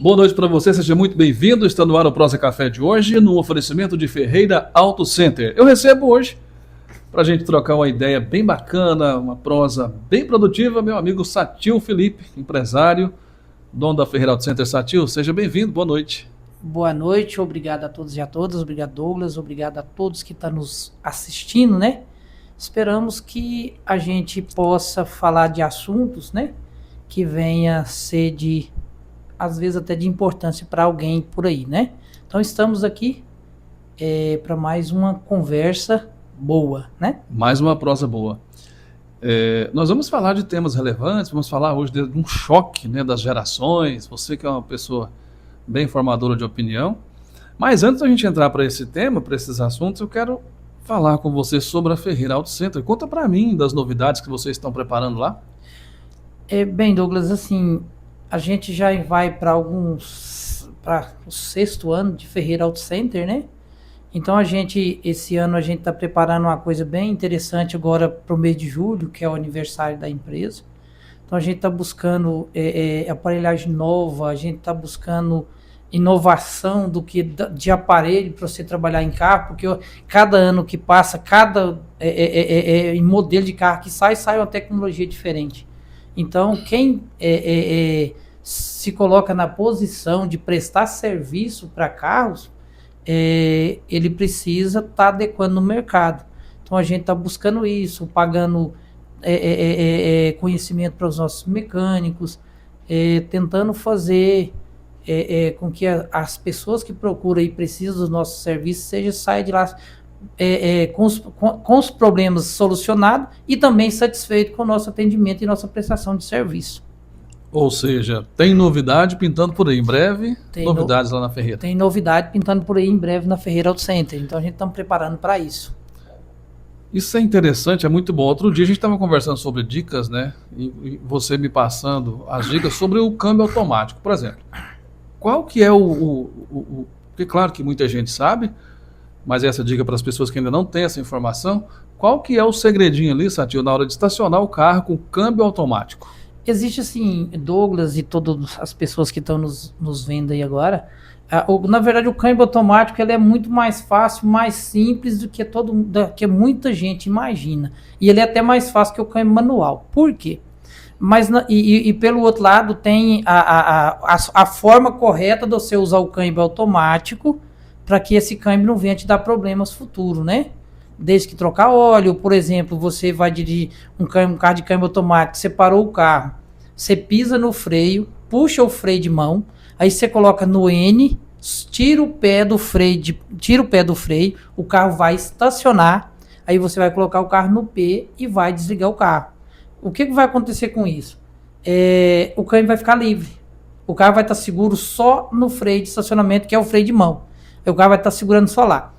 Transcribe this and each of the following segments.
Boa noite para você, seja muito bem-vindo. Está no ar o Prosa Café de hoje, no oferecimento de Ferreira Auto Center. Eu recebo hoje, para a gente trocar uma ideia bem bacana, uma prosa bem produtiva, meu amigo Satil Felipe, empresário, dono da Ferreira Auto Center. Satil, seja bem-vindo, boa noite. Boa noite, obrigado a todos e a todas, obrigado Douglas, obrigado a todos que estão nos assistindo, né? Esperamos que a gente possa falar de assuntos, né? Que venha ser às vezes até de importância para alguém por aí, né? Então estamos aqui para mais uma conversa boa, né? Mais uma prosa boa. Nós vamos falar de temas relevantes, vamos falar hoje de um choque, né, das gerações, você que é uma pessoa bem formadora de opinião. Mas antes da gente entrar para esse tema, para esses assuntos, eu quero falar com você sobre a Ferreira Auto Center. Conta para mim das novidades que vocês estão preparando lá. Bem, Douglas, assim, a gente já vai para o 6º ano de Ferreira Auto Center, né? Então esse ano a gente está preparando uma coisa bem interessante agora para o mês de julho, que é o aniversário da empresa. Então a gente está buscando aparelhagem nova, a gente está buscando inovação de aparelho para você trabalhar em carro, porque cada ano que passa, cada modelo de carro que sai uma tecnologia diferente. Então quem se coloca na posição de prestar serviço para carros, ele precisa estar adequando no mercado. Então a gente está buscando isso, pagando conhecimento para os nossos mecânicos, tentando fazer com que as pessoas que procuram e precisam dos nossos serviços saiam de lá com os problemas solucionados e também satisfeitos com o nosso atendimento e nossa prestação de serviço. Ou seja, tem novidade pintando por aí em breve, novidades lá na Ferreira. Tem novidade pintando por aí em breve na Ferreira Auto Center, então a gente está preparando para isso. Isso é interessante, é muito bom. Outro dia a gente estava conversando sobre dicas, né? E você me passando as dicas sobre o câmbio automático. Por exemplo, qual que é porque claro que muita gente sabe, mas essa dica para as pessoas que ainda não têm essa informação, qual que é o segredinho ali, Satil, na hora de estacionar o carro com câmbio automático? Existe assim, Douglas e todas as pessoas que estão nos vendo aí agora, na verdade o câmbio automático ele é muito mais fácil, mais simples do que muita gente imagina. E ele é até mais fácil que o câmbio manual. Por quê? Mas pelo outro lado tem a forma correta de você usar o câmbio automático para que esse câmbio não venha te dar problemas futuros, né? Desde que trocar óleo, por exemplo, você vai dirigir um carro de câmbio automático, você parou o carro, você pisa no freio, puxa o freio de mão, aí você coloca no N, tira o pé do freio, o carro vai estacionar, aí você vai colocar o carro no P e vai desligar o carro. O que vai acontecer com isso? O câmbio vai ficar livre. O carro vai estar seguro só no freio de estacionamento, que é o freio de mão. O carro vai estar segurando só lá.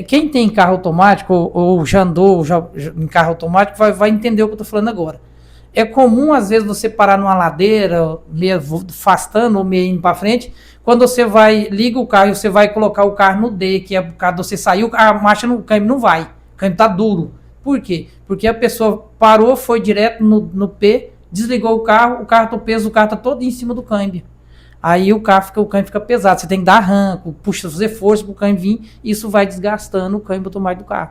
Quem tem carro automático ou já andou em carro automático vai entender o que eu estou falando agora. É comum, às vezes, você parar numa ladeira, meio afastando ou meio indo para frente, quando você liga o carro e você vai colocar o carro no D, que é por causa de você sair, a marcha no câmbio não vai. O câmbio está duro. Por quê? Porque a pessoa parou, foi direto no P, desligou o carro o peso do carro está todo em cima do câmbio. Aí o câmbio fica pesado, você tem que dar arranco, fazer força para o câmbio vir, isso vai desgastando o câmbio automático do carro.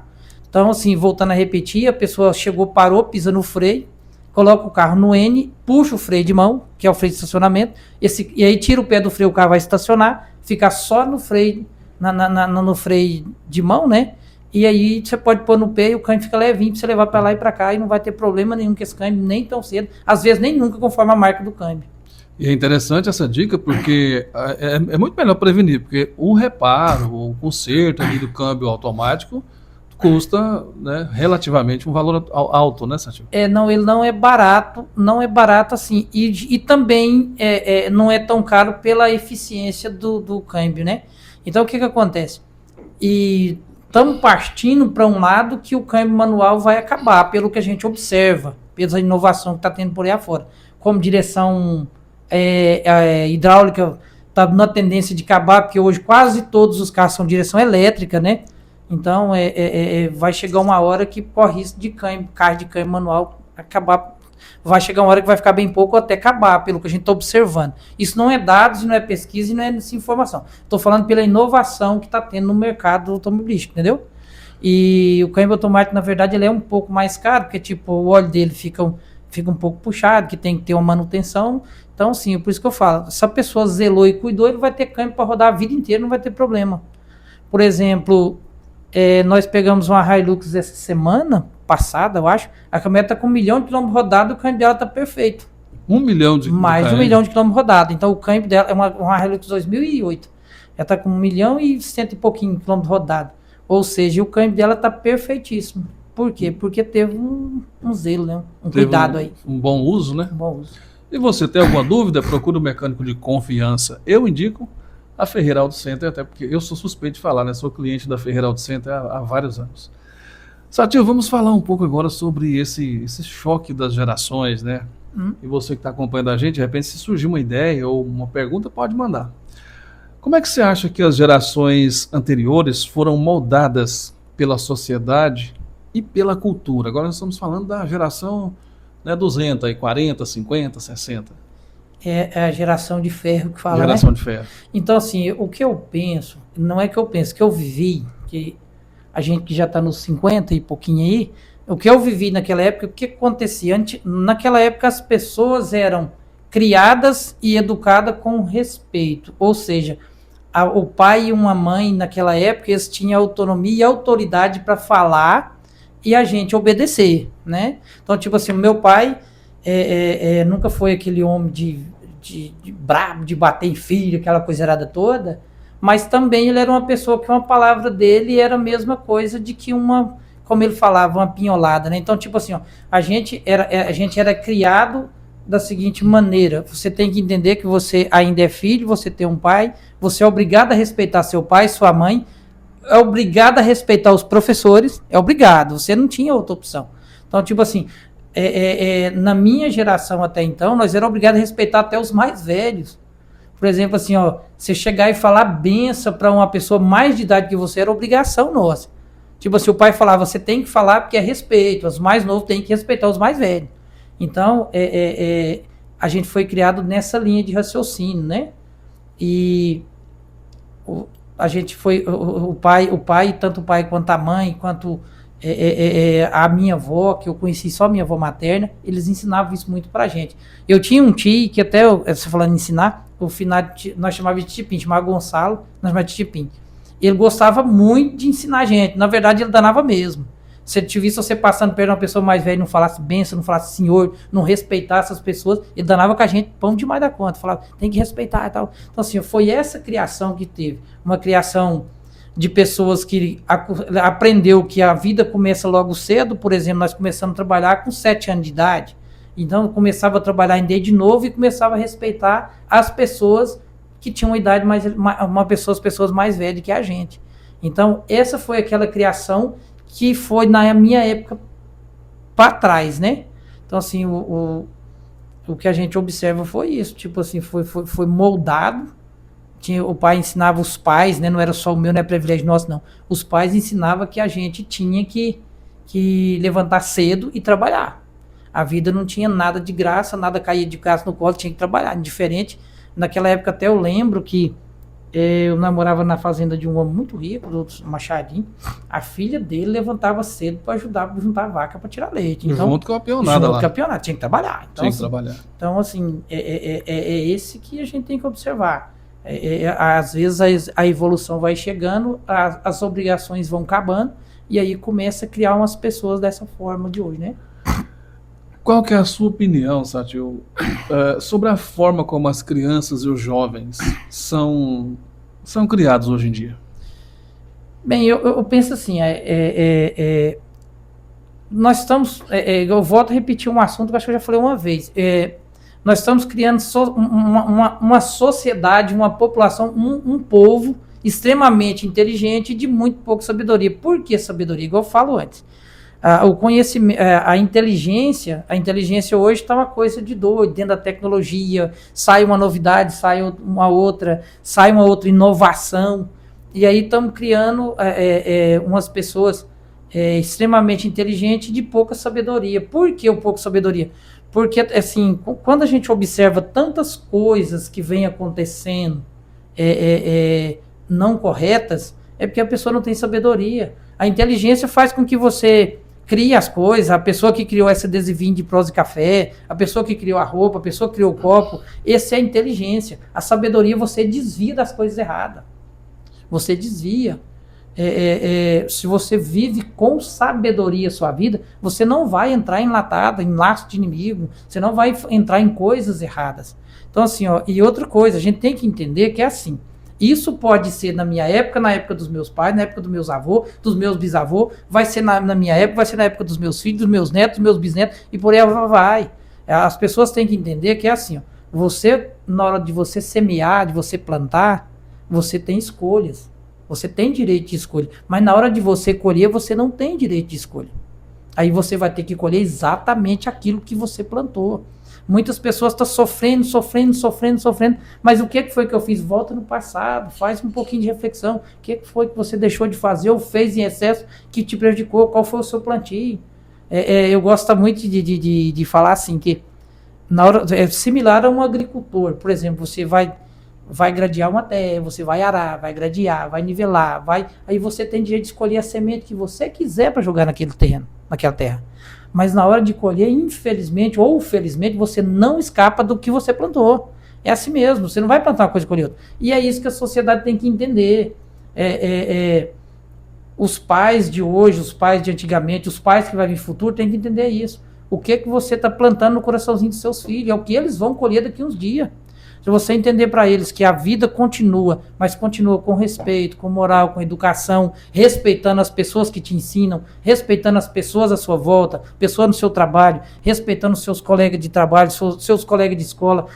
Então, assim, voltando a repetir, a pessoa chegou, parou, pisa no freio, coloca o carro no N, puxa o freio de mão, que é o freio de estacionamento, e aí tira o pé do freio, o carro vai estacionar, fica só no freio, no freio de mão, né? E aí você pode pôr no pé e o câmbio fica levinho para você levar para lá e para cá e não vai ter problema nenhum com esse câmbio, nem tão cedo, às vezes nem nunca, conforme a marca do câmbio. E é interessante essa dica porque é muito melhor prevenir, porque o reparo, o conserto ali do câmbio automático custa, né, relativamente um valor alto, né, Satil? Não, ele não é barato assim, e também não é tão caro pela eficiência do câmbio, né? Então o que acontece? E estamos partindo para um lado que o câmbio manual vai acabar, pelo que a gente observa, pela inovação que está tendo por aí afora, como direção hidráulica está na tendência de acabar, porque hoje quase todos os carros são direção elétrica, né? Então vai chegar uma hora que corre risco de carro de câmbio manual acabar Vai chegar uma hora que vai ficar bem pouco ou até acabar, pelo que a gente está observando. Isso não é dados, não é pesquisa e não é informação. Estou falando pela inovação que está tendo no mercado automobilístico, entendeu? E o câmbio automático, na verdade, ele é um pouco mais caro, porque tipo, o óleo dele fica um pouco puxado, que tem que ter uma manutenção. Então, sim, por isso que eu falo, se a pessoa zelou e cuidou, ele vai ter câmbio para rodar a vida inteira, não vai ter problema. Por exemplo, nós pegamos uma Hilux essa semana passada, eu acho, a caminhonete está com 1 milhão de quilômetros rodados, o câmbio dela está perfeito. 1 milhão de Mais de 1 milhão de quilômetros rodados. Então, o câmbio dela é uma Hilux 2008. Ela está com 1 milhão e 100 e pouquinho quilômetros rodados. Ou seja, o câmbio dela está perfeitíssimo. Por quê? Porque teve um zelo, né? Um cuidado aí. Um bom uso, né? Um bom uso. E você tem alguma dúvida? Procure um mecânico de confiança. Eu indico a Ferreira Auto Center, até porque eu sou suspeito de falar, né? Sou cliente da Ferreira Auto Center há vários anos. Satil, vamos falar um pouco agora sobre esse choque das gerações, né? E você que está acompanhando a gente, de repente, se surgir uma ideia ou uma pergunta, pode mandar. Como é que você acha que as gerações anteriores foram moldadas pela sociedade e pela cultura? Agora nós estamos falando da geração, né, 200, 40, 50, 60. É a geração de ferro que fala, Geração né? de ferro. Então, assim, o que eu penso, não é que eu penso, que eu vivi, que a gente que já está nos 50 e pouquinho aí, o que eu vivi naquela época, o que acontecia? Naquela época as pessoas eram criadas e educadas com respeito, ou seja, o pai e uma mãe naquela época, eles tinham autonomia e autoridade para falar e a gente obedecer, né? Então, tipo assim, o meu pai nunca foi aquele homem de brabo, de bater em filho, aquela coisarada toda, mas também ele era uma pessoa que uma palavra dele era a mesma coisa de que como ele falava, uma pinholada, né? Então, tipo assim, ó, a gente era criado da seguinte maneira: você tem que entender que você ainda é filho, você tem um pai, você é obrigado a respeitar seu pai, sua mãe, é obrigado a respeitar os professores, é obrigado, você não tinha outra opção. Então, tipo assim, na minha geração até então, nós éramos obrigados a respeitar até os mais velhos. Por exemplo, assim, ó, você chegar e falar benção para uma pessoa mais de idade que você era obrigação nossa. Tipo assim, o pai falava, você tem que falar porque é respeito, os mais novos têm que respeitar os mais velhos. Então, a gente foi criado nessa linha de raciocínio, né? E a gente foi, o pai, tanto o pai quanto a mãe, quanto a minha avó, que eu conheci só minha avó materna, eles ensinavam isso muito pra gente. Eu tinha um tio que até, você falando em ensinar, o final, nós chamávamos de Titipim, chamava Gonçalo, nós chamávamos de Titipim. Ele gostava muito de ensinar a gente, na verdade ele danava mesmo. Se ele te visse você passando perto de uma pessoa mais velha, não falasse benção, não falasse senhor, não respeitasse as pessoas, ele danava com a gente pão demais da conta, falava, tem que respeitar e tal. Então assim, foi essa criação que teve, uma criação de pessoas que aprendeu que a vida começa logo cedo. Por exemplo, nós começamos a trabalhar com 7 anos de idade, então começava a trabalhar em dia de novo e começava a respeitar as pessoas que tinham uma idade as pessoas mais velhas que a gente. Então essa foi aquela criação que foi na minha época para trás, né? Então assim, o que a gente observa foi isso, tipo assim, foi moldado. O pai ensinava os pais, né? Não era só o meu, não é privilégio nosso, não. Os pais ensinavam que a gente tinha que levantar cedo e trabalhar. A vida não tinha nada de graça, nada caía de graça no colo, tinha que trabalhar. Diferente, naquela época até eu lembro que eu namorava na fazenda de um homem muito rico, do Machadinho. A filha dele levantava cedo para ajudar a juntar a vaca para tirar leite. Então, junto com a peonada lá. Junto com a peonada, tinha que trabalhar. Então, tinha que trabalhar. Então, assim, é esse que a gente tem que observar. Às vezes a evolução vai chegando, as obrigações vão acabando, e aí começa a criar umas pessoas dessa forma de hoje, né? Qual que é a sua opinião, Satil, sobre a forma como as crianças e os jovens são criados hoje em dia? Bem, eu penso assim, nós estamos, eu volto a repetir um assunto que eu acho que eu já falei uma vez, nós estamos criando uma sociedade, uma população, um povo extremamente inteligente e de muito pouca sabedoria. Por que sabedoria? Igual eu falo antes. O conhecimento, a inteligência hoje está uma coisa de doido, dentro da tecnologia, sai uma novidade, sai uma outra inovação, e aí estamos criando umas pessoas extremamente inteligentes e de pouca sabedoria. Por que pouca sabedoria? Porque, assim, quando a gente observa tantas coisas que vêm acontecendo não corretas, é porque a pessoa não tem sabedoria. A inteligência faz com que você crie as coisas, a pessoa que criou esse adesivinho de prosa e café, a pessoa que criou a roupa, a pessoa que criou o copo, essa é a inteligência. A sabedoria, você desvia das coisas erradas. Você desvia. Se você vive com sabedoria a sua vida, você não vai entrar enlatado, em laço de inimigo, você não vai entrar em coisas erradas. Então, assim, ó, e outra coisa, a gente tem que entender que é assim, isso pode ser na minha época, na época dos meus pais, na época dos meus avós, dos meus bisavós, vai ser na minha época, vai ser na época dos meus filhos, dos meus netos, dos meus bisnetos, e por aí vai. As pessoas têm que entender que é assim, ó, você, na hora de você semear, de você plantar, você tem escolhas. Você tem direito de escolha, mas na hora de você colher, você não tem direito de escolha. Aí você vai ter que colher exatamente aquilo que você plantou. Muitas pessoas estão sofrendo, mas o que foi que eu fiz? Volta no passado, faz um pouquinho de reflexão. O que foi que você deixou de fazer ou fez em excesso que te prejudicou? Qual foi o seu plantio? Eu gosto muito de falar assim, que na hora, é similar a um agricultor. Por exemplo, você vai gradear uma terra, você vai arar, vai gradear, vai nivelar, aí você tem direito de escolher a semente que você quiser para jogar naquele terreno, naquela terra. Mas na hora de colher, infelizmente ou felizmente, você não escapa do que você plantou. É assim mesmo, você não vai plantar uma coisa e colher outra. E é isso que a sociedade tem que entender. Os pais de hoje, os pais de antigamente, os pais que vai vir no futuro, tem que entender isso. O que você está plantando no coraçãozinho dos seus filhos, é o que eles vão colher daqui uns dias. Se você entender para eles que a vida continua, mas continua com respeito, com moral, com educação, respeitando as pessoas que te ensinam, respeitando as pessoas à sua volta, pessoas no seu trabalho, respeitando os seus colegas de trabalho, seus colegas de escola,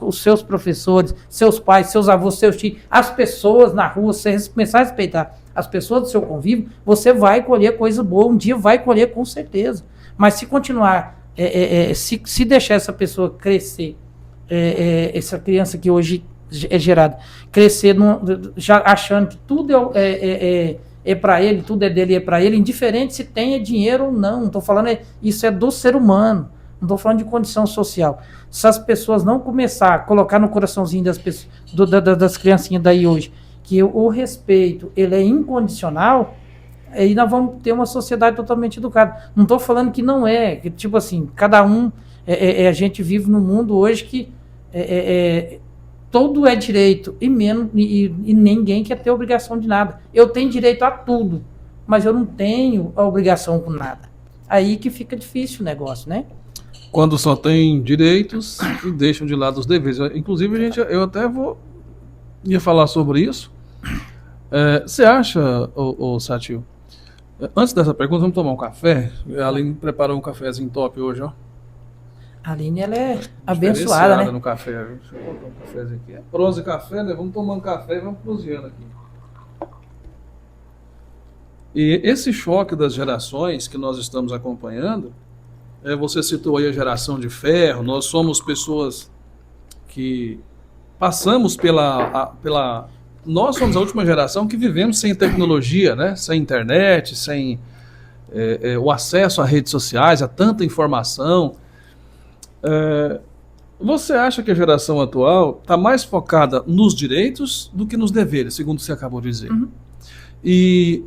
os seus professores, seus pais, seus avós, seus tios, as pessoas na rua, você começar a respeitar as pessoas do seu convívio, você vai colher coisa boa, um dia vai colher com certeza. Mas se continuar, se deixar essa pessoa crescer, essa criança que hoje é gerada, crescer já achando que tudo é para ele, tudo é dele e é para ele, indiferente se tem dinheiro ou não. Não estou falando, isso é do ser humano, não estou falando de condição social. Se as pessoas não começar a colocar no coraçãozinho das pessoas, das criancinhas daí hoje, que o respeito ele é incondicional, aí nós vamos ter uma sociedade totalmente educada. Não estou falando que não é, que tipo assim, cada um, a gente vive num mundo hoje que tudo é direito e ninguém quer ter obrigação de nada. Eu tenho direito a tudo, mas eu não tenho a obrigação com nada. Aí que fica difícil o negócio, né? Quando só tem direitos e deixam de lado os deveres. Inclusive, eu até ia falar sobre isso. Você acha, Satil, antes dessa pergunta, vamos tomar um café? A Aline preparou um cafezinho top hoje, ó. A Aline, ela é abençoada, né? No café. Deixa eu botar um cafezinho aqui. Prosa e café, né? Vamos tomando café e vamos proseando aqui. E esse choque das gerações que nós estamos acompanhando, você citou aí a geração de ferro, nós somos pessoas que passamos nós somos a última geração que vivemos sem tecnologia, né? Sem internet, sem o acesso a redes sociais, a tanta informação. Você acha que a geração atual está mais focada nos direitos do que nos deveres, segundo você acabou de dizer? Uhum. E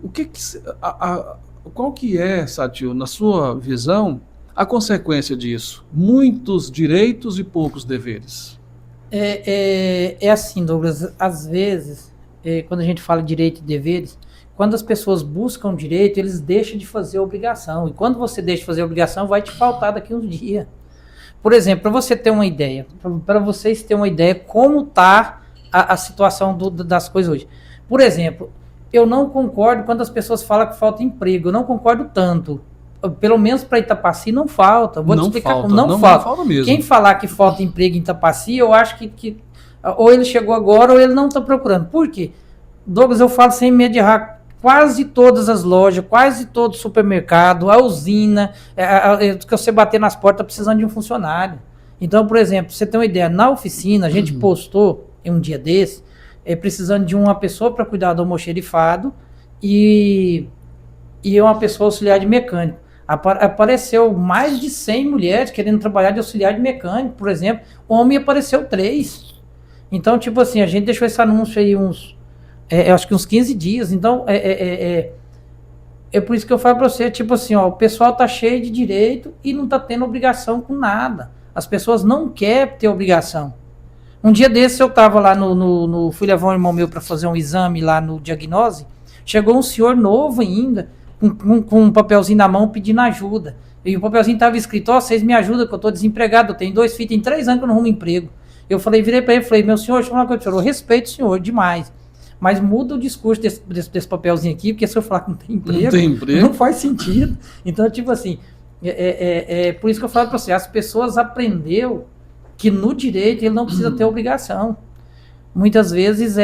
qual que é, Satil, na sua visão, a consequência disso? Muitos direitos e poucos deveres. É assim, Douglas, às vezes, quando a gente fala direito e deveres, quando as pessoas buscam direito, eles deixam de fazer a obrigação. E quando você deixa de fazer a obrigação, vai te faltar daqui uns dias. Por exemplo, para você ter uma ideia, para vocês terem uma ideia como está a situação das coisas hoje. Por exemplo, eu não concordo quando as pessoas falam que falta emprego, eu não concordo tanto. Pelo menos para Itapaci não falta. Vou te explicar como não falta mesmo. Quem falar que falta emprego em Itapaci, eu acho que ou ele chegou agora ou ele não está procurando. Por quê? Douglas, eu falo sem medo de errar. Quase todas as lojas, quase todo supermercado, a usina, que você bater nas portas, tá precisando de um funcionário. Então, por exemplo, você tem uma ideia, na oficina, a gente postou em um dia desse, precisando de uma pessoa para cuidar do almoxerifado e uma pessoa auxiliar de mecânico. Apareceu mais de 100 mulheres querendo trabalhar de auxiliar de mecânico, por exemplo. Homem apareceu 3. Então, tipo assim, a gente deixou esse anúncio aí eu acho que uns 15 dias. Então, é por isso que eu falo para você, tipo assim, ó, o pessoal tá cheio de direito e não tá tendo obrigação com nada. As pessoas não querem ter obrigação. Um dia desse eu tava lá fui levar um irmão meu para fazer um exame lá no diagnose, chegou um senhor novo ainda, com um papelzinho na mão pedindo ajuda. E o papelzinho tava escrito, ó, vocês me ajudam que eu tô desempregado, eu tenho 2 filhos, tem 3 anos que eu não arrumo emprego. Eu virei para ele e falei, meu senhor, deixa eu falar uma coisa, senhor, eu respeito o senhor demais. Mas muda o discurso desse papelzinho aqui, porque se eu falar que não tem emprego, não faz sentido. Então, tipo assim, por isso que eu falo para você, as pessoas aprenderam que no direito ele não precisa ter obrigação. Muitas vezes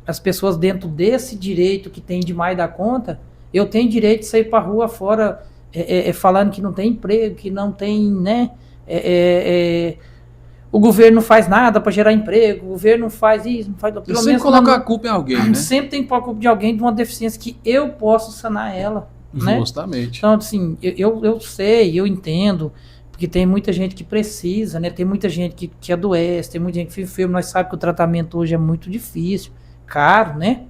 as pessoas dentro desse direito que tem demais da conta, eu tenho direito de sair para a rua fora falando que não tem emprego, que não tem, né? O governo não faz nada para gerar emprego, o governo não faz isso, não faz... Pelo menos colocar a culpa em alguém, né? Sempre tem que pôr a culpa de alguém de uma deficiência que eu posso sanar ela, né? Justamente. Então, assim, eu sei, eu entendo, porque tem muita gente que precisa, né? Tem muita gente que adoece, tem muita gente que fica enfermo. Nós sabemos que o tratamento hoje é muito difícil, caro, né?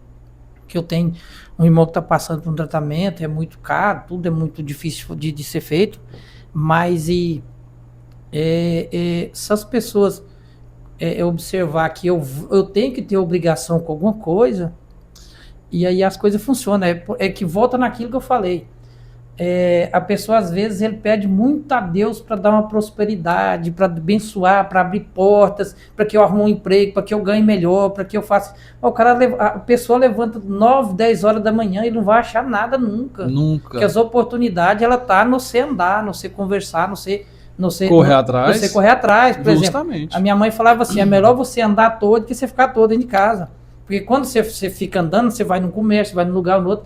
Que eu tenho um irmão que está passando por um tratamento, é muito caro, tudo é muito difícil de ser feito, mas se as pessoas observar que eu tenho que ter obrigação com alguma coisa, e aí as coisas funcionam, é que volta naquilo que eu falei. A pessoa às vezes ele pede muito a Deus para dar uma prosperidade, para abençoar, para abrir portas, para que eu arrume um emprego, para que eu ganhe melhor, para que eu faça... A pessoa levanta 9, 10 horas da manhã e não vai achar nada nunca. Porque as oportunidades ela tá no você andar, no você conversar, no você correr atrás. Por exemplo, a minha mãe falava assim, é melhor você andar à toa do que você ficar à toa dentro de casa. Porque quando você fica andando, você vai num comércio, vai num lugar ou no outro,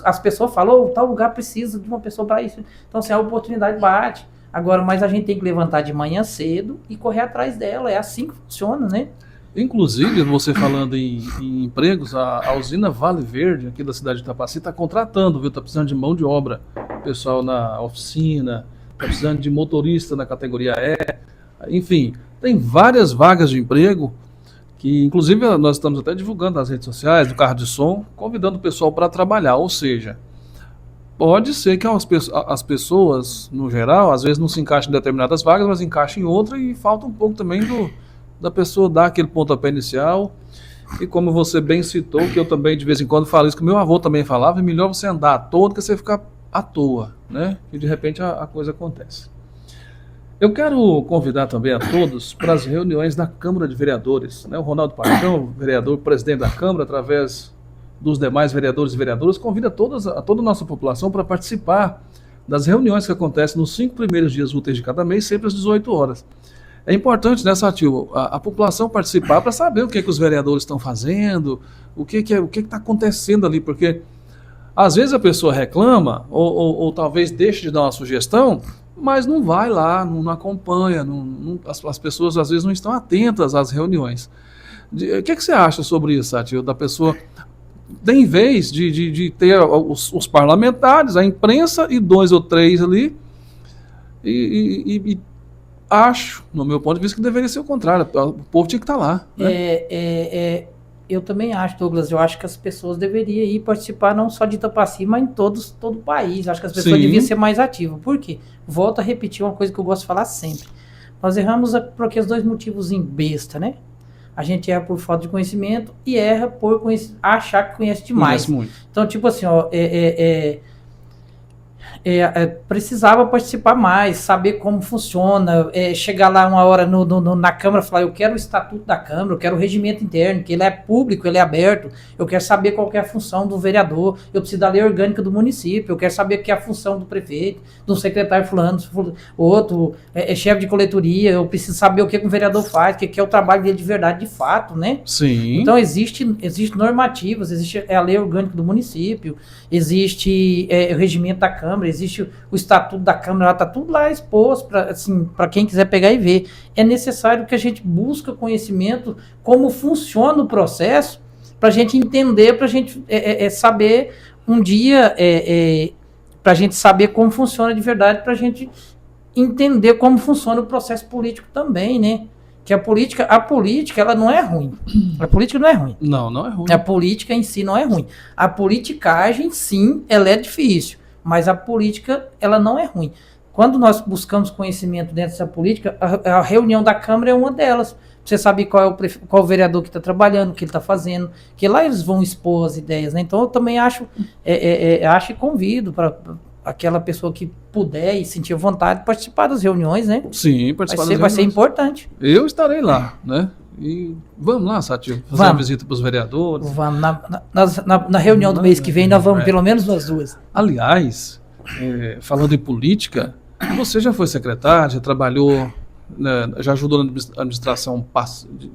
as pessoas falam, tal lugar precisa de uma pessoa para isso. Então, assim, a oportunidade bate. Agora, mas a gente tem que levantar de manhã cedo e correr atrás dela. É assim que funciona, né? Inclusive, você falando em empregos, a usina Vale Verde, aqui da cidade de Itapaci, está contratando, viu? Está precisando de mão de obra. Pessoal na oficina, está precisando de motorista na categoria E. Enfim, tem várias vagas de emprego que, inclusive, nós estamos até divulgando nas redes sociais, do carro de som, convidando o pessoal para trabalhar. Ou seja, pode ser que as pessoas, no geral, às vezes não se encaixem em determinadas vagas, mas encaixem em outra e falta um pouco também da pessoa dar aquele pontapé inicial. E como você bem citou, que eu também de vez em quando falo isso, que meu avô também falava, é melhor você andar à toa do que você ficar à toa, né? E de repente a coisa acontece. Eu quero convidar também a todos para as reuniões da Câmara de Vereadores, né? O Ronaldo Paixão, vereador, presidente da Câmara, através dos demais vereadores e vereadoras, convida a toda a nossa população para participar das reuniões que acontecem nos 5 primeiros dias úteis de cada mês, sempre às 18 horas. É importante, né, Satil, a população participar para saber o que os vereadores estão fazendo, o que está acontecendo ali, porque às vezes a pessoa reclama ou talvez deixe de dar uma sugestão, mas não vai lá, não acompanha, as pessoas às vezes não estão atentas às reuniões. O que você acha sobre isso, Satil, da pessoa, em vez de ter os parlamentares, a imprensa e 2 ou 3 ali, e acho, no meu ponto de vista, que deveria ser o contrário, o povo tinha que estar lá. Né? Eu também acho, Douglas, eu acho que as pessoas deveriam ir participar não só de Itapaci, mas em todo o país. Acho que as pessoas deviam ser mais ativas. Por quê? Volto a repetir uma coisa que eu gosto de falar sempre. Nós erramos por aqueles 2 motivos em besta, né? A gente erra por falta de conhecimento e erra por achar que conhece demais. Conhece muito. Então, tipo assim, precisava participar mais, saber como funciona, chegar lá uma hora na Câmara e falar, eu quero o estatuto da Câmara, eu quero o regimento interno, que ele é público, ele é aberto, eu quero saber qual que é a função do vereador, eu preciso da lei orgânica do município, eu quero saber o que é a função do prefeito, do secretário fulano, outro, chefe de coletoria, eu preciso saber o que o vereador faz, o que é o trabalho dele de verdade, de fato, né? Sim. Então, existe normativas, existe a lei orgânica do município, existe o regimento da Câmara, existe o estatuto da Câmara, está tudo lá exposto para quem quiser pegar e ver. É necessário que a gente busque conhecimento, como funciona o processo, para a gente entender, para a gente saber um dia para a gente saber como funciona de verdade, para a gente entender como funciona o processo político também, né? Que a política, ela não é ruim. A política não é ruim. Não é ruim. A política em si não é ruim. A politicagem, sim, ela é difícil, mas a política, ela não é ruim. Quando nós buscamos conhecimento dentro dessa política, a reunião da Câmara é uma delas. Você sabe qual é o vereador que está trabalhando, o que ele está fazendo, que lá eles vão expor as ideias, né? Então eu também acho e convido para aquela pessoa que puder e sentir vontade de participar das reuniões, né? Sim, participar das reuniões. Vai ser importante. Eu estarei lá, né? E vamos lá, Satil, fazer uma visita para os vereadores. Vamos. Na reunião do mês que vem, nós vamos pelo menos nós duas. Aliás, falando em política, você já foi secretário, já trabalhou, né, já ajudou na administração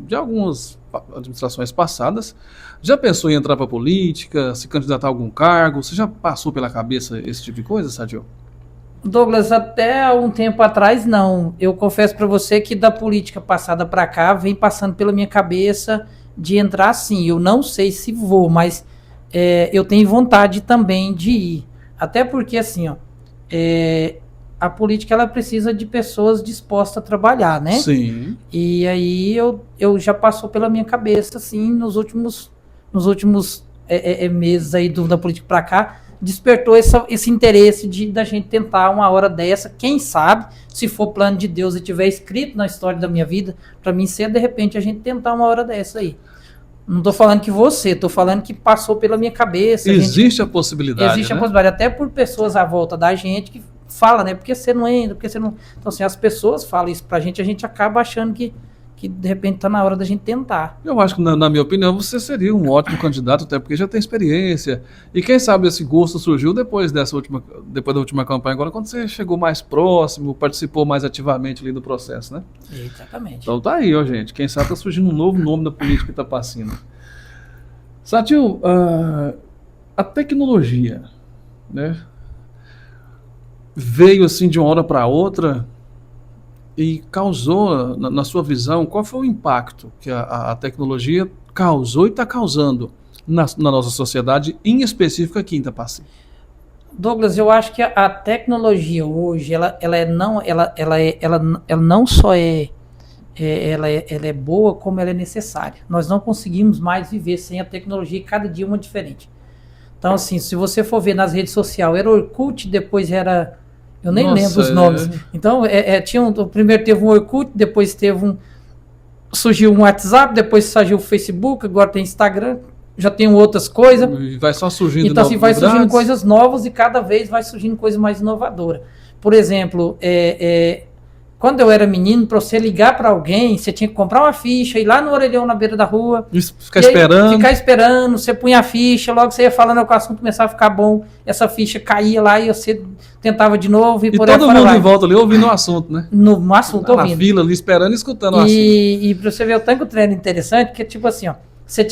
de algumas administrações passadas. Já pensou em entrar para a política, se candidatar a algum cargo? Você já passou pela cabeça esse tipo de coisa, Satil? Douglas, até um tempo atrás, não. Eu confesso para você que da política passada para cá, vem passando pela minha cabeça de entrar sim. Eu não sei se vou, mas eu tenho vontade também de ir. Até porque, assim, a política ela precisa de pessoas dispostas a trabalhar, né? Sim. E aí eu já passou pela minha cabeça, assim, nos últimos meses aí da política para cá, despertou esse interesse da gente tentar uma hora dessa. Quem sabe, se for plano de Deus e tiver escrito na história da minha vida, para mim ser, de repente, a gente tentar uma hora dessa aí. Não estou falando que estou falando que passou pela minha cabeça. Existe a possibilidade, existe, né? A possibilidade, até por pessoas à volta da gente que fala, né? Porque você não entra, porque você não... Então, assim, as pessoas falam isso pra gente, a gente acaba achando que de repente tá na hora da gente tentar. Eu acho que, na minha opinião, você seria um ótimo candidato, até porque já tem experiência. E quem sabe esse gosto surgiu depois da última campanha, agora quando você chegou mais próximo, participou mais ativamente ali do processo, né? Exatamente. Então tá aí, ó, gente. Quem sabe tá surgindo um novo nome da política Itapacina. Satil, a tecnologia, né, veio assim de uma hora para outra e causou, na sua visão, qual foi o impacto que a tecnologia causou e está causando na nossa sociedade, em específico aqui em Itapacina? Douglas, eu acho que a tecnologia hoje, ela não só ela é boa, como ela é necessária. Nós não conseguimos mais viver sem a tecnologia, e cada dia uma diferente. Então, assim, se você for ver nas redes sociais, era Orkut, depois era... Eu nem lembro os nomes. Então, primeiro teve um Orkut, depois surgiu um WhatsApp, depois surgiu o Facebook, agora tem Instagram, já tem outras coisas. E vai só surgindo então, assim, vai surgindo coisas novas e cada vez vai surgindo coisa mais inovadora. Por exemplo, quando eu era menino, para você ligar para alguém, você tinha que comprar uma ficha, ir lá no orelhão na beira da rua. Ficar esperando, você punha a ficha, logo você ia falando que o assunto começava a ficar bom, essa ficha caía lá e você tentava de novo. E por todo mundo em volta ali ouvindo o assunto, né? No assunto, ouvindo. Na fila ali, esperando e escutando o assunto. E para você ver o tanto que o treino é interessante, que tipo assim, ó, você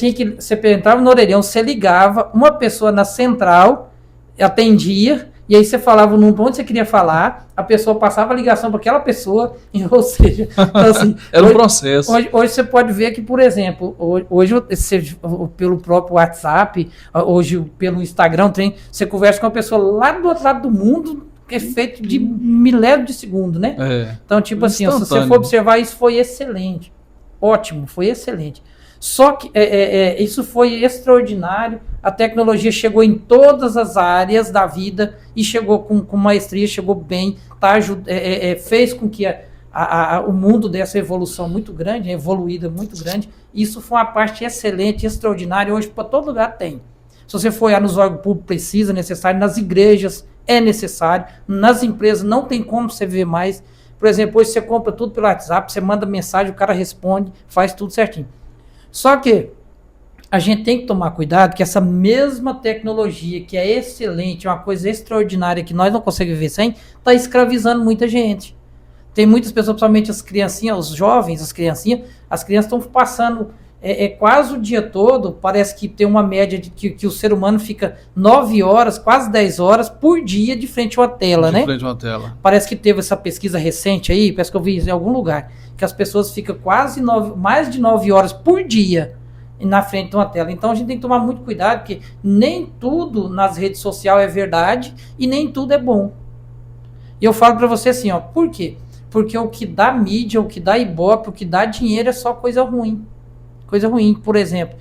entrava no orelhão, você ligava, uma pessoa na central atendia, e aí você falava o número onde você queria falar, a pessoa passava a ligação para aquela pessoa, ou seja, então, assim, era um processo. Hoje você pode ver que, por exemplo, hoje pelo próprio WhatsApp, hoje pelo Instagram, você conversa com uma pessoa lá do outro lado do mundo, que é feito de milésimos de segundo, né? Então, tipo assim, se você for observar, isso foi excelente. Ótimo, foi excelente. Só que isso foi extraordinário. A tecnologia chegou em todas as áreas da vida e chegou com maestria, chegou bem, fez com que o mundo dessa evolução muito grande, evoluída muito grande. Isso foi uma parte excelente, extraordinária. Hoje, para todo lugar tem. Se você for olhar nos órgãos públicos, precisa, necessário. Nas igrejas, é necessário. Nas empresas, não tem como você ver mais. Por exemplo, hoje você compra tudo pelo WhatsApp, você manda mensagem, o cara responde, faz tudo certinho. Só que a gente tem que tomar cuidado que essa mesma tecnologia, que é excelente, uma coisa extraordinária que nós não conseguimos viver sem, está escravizando muita gente. Tem muitas pessoas, principalmente as criancinhas, os jovens, as crianças estão passando quase o dia todo, parece que tem uma média de que o ser humano fica 9 horas, quase 10 horas por dia de frente a uma tela, né? De frente a uma tela. Parece que teve essa pesquisa recente aí, parece que eu vi isso em algum lugar, que as pessoas ficam mais de 9 horas por dia na frente de uma tela. Então a gente tem que tomar muito cuidado, porque nem tudo nas redes sociais é verdade e nem tudo é bom. E eu falo para você assim, ó, por quê? Porque o que dá mídia, o que dá ibope, o que dá dinheiro é só coisa ruim. Coisa ruim, por exemplo,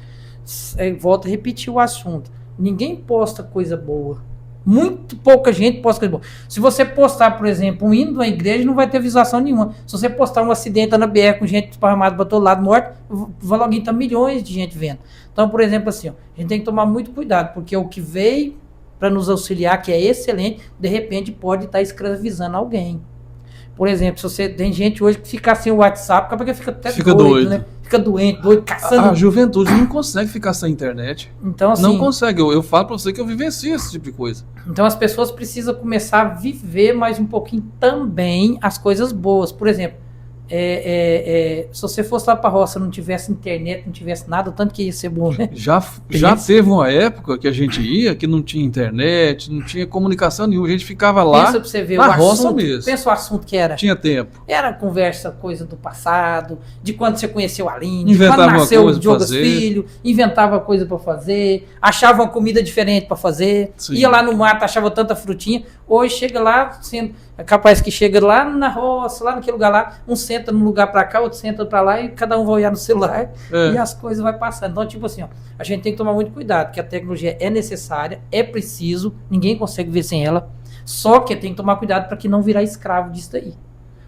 volto a repetir o assunto. Ninguém posta coisa boa. Muito pouca gente posta coisa boa. Se você postar, por exemplo, um hino de uma igreja, não vai ter visualização nenhuma. Se você postar um acidente na BR com gente esparramada para todo lado, morto, vai logo estar milhões de gente vendo. Então, por exemplo, assim, ó, a gente tem que tomar muito cuidado, porque o que veio para nos auxiliar, que é excelente, de repente pode estar escravizando alguém. Por exemplo, se você tem gente hoje que fica sem o WhatsApp, porque fica até doido, né? Fica doente, doido, caçando. A juventude não consegue ficar sem internet. Então, assim, não consegue. Eu falo pra você que eu vivencio esse tipo de coisa. Então as pessoas precisam começar a viver mais um pouquinho também as coisas boas. Por exemplo, se você fosse lá pra roça, não tivesse internet, não tivesse nada, o tanto que ia ser bom, né? Já teve uma época que a gente ia, que não tinha internet, não tinha comunicação nenhuma, a gente ficava lá. Pensa pra você ver na o roça assunto, mesmo. Pensa o assunto que era. Tinha tempo. Era conversa, coisa do passado, de quando você conheceu a Aline, Inventava quando nasceu o Diogo fazer. Filho, inventava coisa pra fazer, achava uma comida diferente pra fazer, Sim. ia lá no mato, achava tanta frutinha. Hoje chega lá, é capaz que chega lá na roça, lá naquele lugar lá, um senta num lugar pra cá, outro senta pra lá e cada um vai olhar no celular e as coisas vai passando. Então, tipo assim, ó, a gente tem que tomar muito cuidado, porque a tecnologia é necessária, é preciso, ninguém consegue ver sem ela, só que tem que tomar cuidado para que não virar escravo disso daí.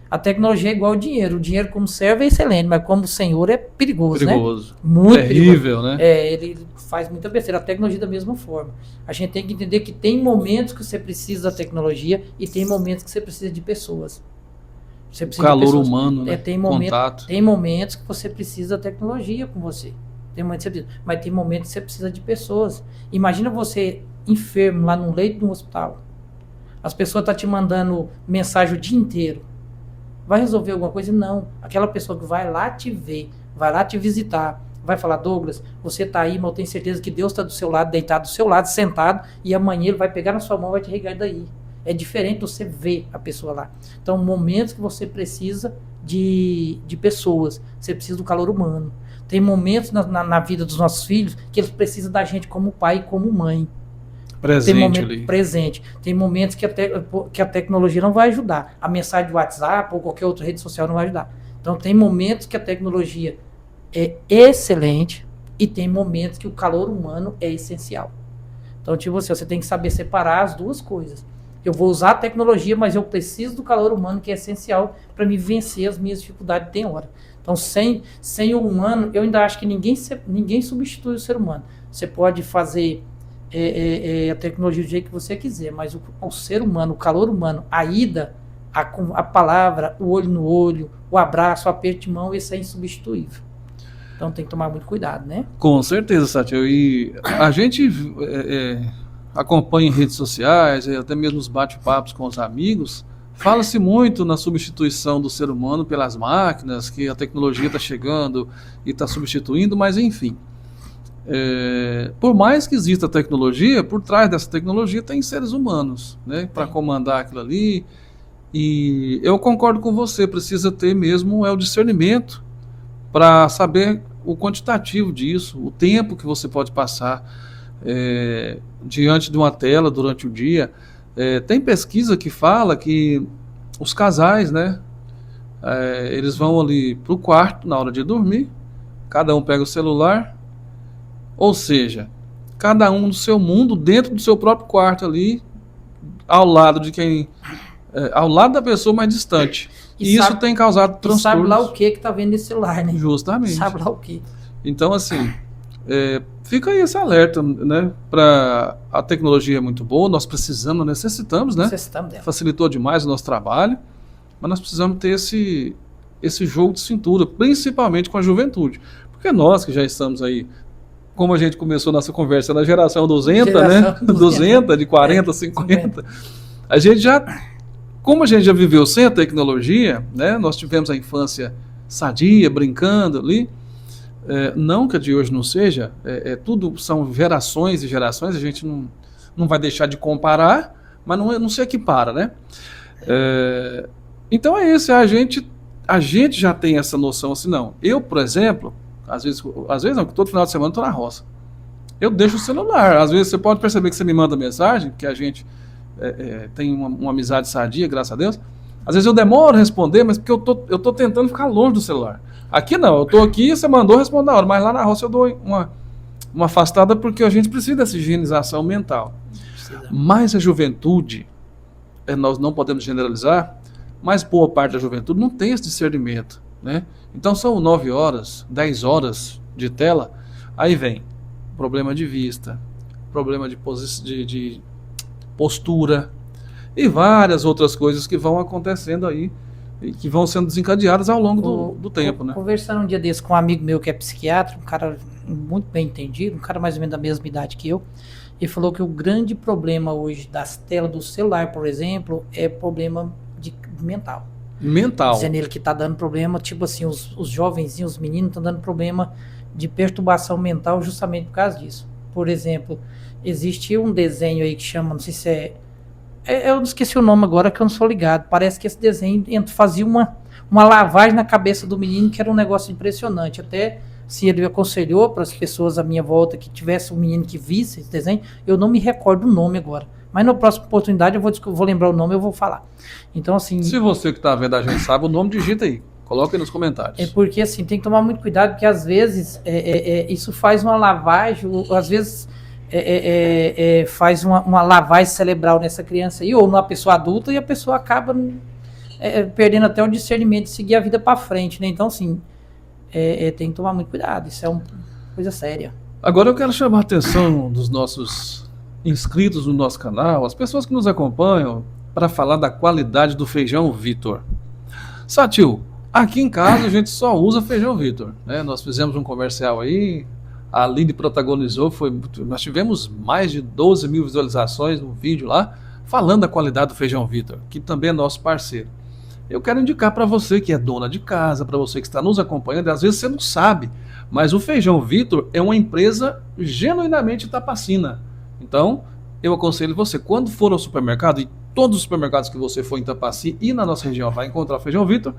A tecnologia é igual ao dinheiro. O dinheiro como servo é excelente, mas como senhor é perigoso, né? Muito terrível, perigoso. né? Ele faz muita besteira. A tecnologia da mesma forma. A gente tem que entender que tem momentos que você precisa da tecnologia e tem momentos que você precisa de pessoas. Você precisa o calor de pessoas. humano, né? Contato. Tem momentos que você precisa da tecnologia com você. Tem momentos que você precisa, mas tem momentos que você precisa de pessoas. Imagina você enfermo lá num leito de um hospital. As pessoas estão te mandando mensagem o dia inteiro. Vai resolver alguma coisa? Não. Aquela pessoa que vai lá te ver, vai lá te visitar, vai falar, Douglas, você está aí, mas eu tenho certeza que Deus está do seu lado, deitado do seu lado, sentado, e amanhã ele vai pegar na sua mão e vai te regar daí. É diferente você ver a pessoa lá. Então, momentos que você precisa de pessoas, você precisa do calor humano. Tem momentos na vida dos nossos filhos que eles precisam da gente como pai e como mãe. Presente. Tem momentos que a tecnologia não vai ajudar. A mensagem do WhatsApp ou qualquer outra rede social não vai ajudar. Então tem momentos que a tecnologia é excelente e tem momentos que o calor humano é essencial. Então, tipo assim, você tem que saber separar as duas coisas. Eu vou usar a tecnologia, mas eu preciso do calor humano, que é essencial para me vencer as minhas dificuldades. Tem hora. Então, sem o humano, eu ainda acho que ninguém substitui o ser humano. Você pode fazer a tecnologia do jeito que você quiser, mas o ser humano, o calor humano, a ida, a palavra, o olho no olho, o abraço, o aperto de mão, isso é insubstituível. Então tem que tomar muito cuidado, né? Com certeza, Sátia. E a gente acompanha em redes sociais, até mesmo os bate-papos com os amigos, fala-se muito na substituição do ser humano pelas máquinas, que a tecnologia está chegando e está substituindo, mas enfim. Por mais que exista tecnologia, por trás dessa tecnologia tem seres humanos, né, para comandar aquilo ali. E eu concordo com você, precisa ter mesmo o discernimento para saber o quantitativo disso, o tempo que você pode passar diante de uma tela durante o dia. Tem pesquisa que fala que os casais, né, eles vão ali para o quarto na hora de dormir, cada um pega o celular. Ou seja, cada um no seu mundo, dentro do seu próprio quarto ali, ao lado da pessoa mais distante. E isso tem causado transtornos. Sabe lá o que tá vendo nesse celular, né? Justamente. Sabe lá o que. Então, assim, fica aí esse alerta, né? A tecnologia é muito boa, nós necessitamos, né? Necessitamos dela. Facilitou demais o nosso trabalho, mas nós precisamos ter esse jogo de cintura, principalmente com a juventude. Porque nós que já estamos aí, como a gente começou nossa conversa na geração 200, né? 200, de 40, 50. A gente como a gente já viveu sem a tecnologia, né? Nós tivemos a infância sadia, brincando ali. Não que a de hoje não seja, tudo são gerações e gerações, a gente não vai deixar de comparar, mas não se equipara, né? Então é isso, a gente já tem essa noção assim, não. Eu, por exemplo, às vezes não, todo final de semana eu estou na roça. Eu deixo o celular. Às vezes você pode perceber que você me manda mensagem, que a gente tem uma amizade sadia, graças a Deus. Às vezes eu demoro a responder, mas porque eu tô tentando ficar longe do celular. Aqui não, eu tô aqui, você mandou, responde na hora. Mas lá na roça eu dou uma afastada porque a gente precisa dessa higienização mental. Mas a juventude, nós não podemos generalizar, mas boa parte da juventude não tem esse discernimento, né? Então são 9 horas, 10 horas de tela, aí vem problema de vista, problema de postura e várias outras coisas que vão acontecendo aí e que vão sendo desencadeadas ao longo do tempo, né? Conversando um dia desse com um amigo meu que é psiquiatra, um cara muito bem entendido, um cara mais ou menos da mesma idade que eu, ele falou que o grande problema hoje das telas do celular, por exemplo, é problema mental. Dizendo ele que está dando problema, tipo assim, os jovenzinhos, os meninos estão dando problema de perturbação mental justamente por causa disso. Por exemplo, existe um desenho aí que chama, não sei se eu esqueci o nome agora que eu não sou ligado, parece que esse desenho fazia uma lavagem na cabeça do menino que era um negócio impressionante. Até se ele aconselhou para as pessoas à minha volta que tivesse um menino que visse esse desenho, eu não me recordo o nome agora. Mas na próxima oportunidade eu vou lembrar o nome e eu vou falar. Então, assim... Se você que está vendo a gente sabe o nome, digita aí. Coloca aí nos comentários. É porque, assim, tem que tomar muito cuidado, porque às vezes isso faz uma lavagem, às vezes faz uma lavagem cerebral nessa criança aí, ou numa pessoa adulta, e a pessoa acaba perdendo até o discernimento de seguir a vida para frente, né? Então, assim, tem que tomar muito cuidado. Isso é uma coisa séria. Agora eu quero chamar a atenção dos nossos inscritos no nosso canal, as pessoas que nos acompanham, para falar da qualidade do feijão Vitor. Satil, aqui em casa a gente só usa feijão Vitor, né? Nós fizemos um comercial aí, a Aline protagonizou, nós tivemos mais de 12 mil visualizações no vídeo lá, falando da qualidade do feijão Vitor, que também é nosso parceiro. Eu quero indicar para você que é dona de casa, para você que está nos acompanhando, às vezes você não sabe, mas o feijão Vitor é uma empresa genuinamente Itapacina. Então, eu aconselho você, quando for ao supermercado, e todos os supermercados que você for em Itapaci e na nossa região vai encontrar o feijão Vitor,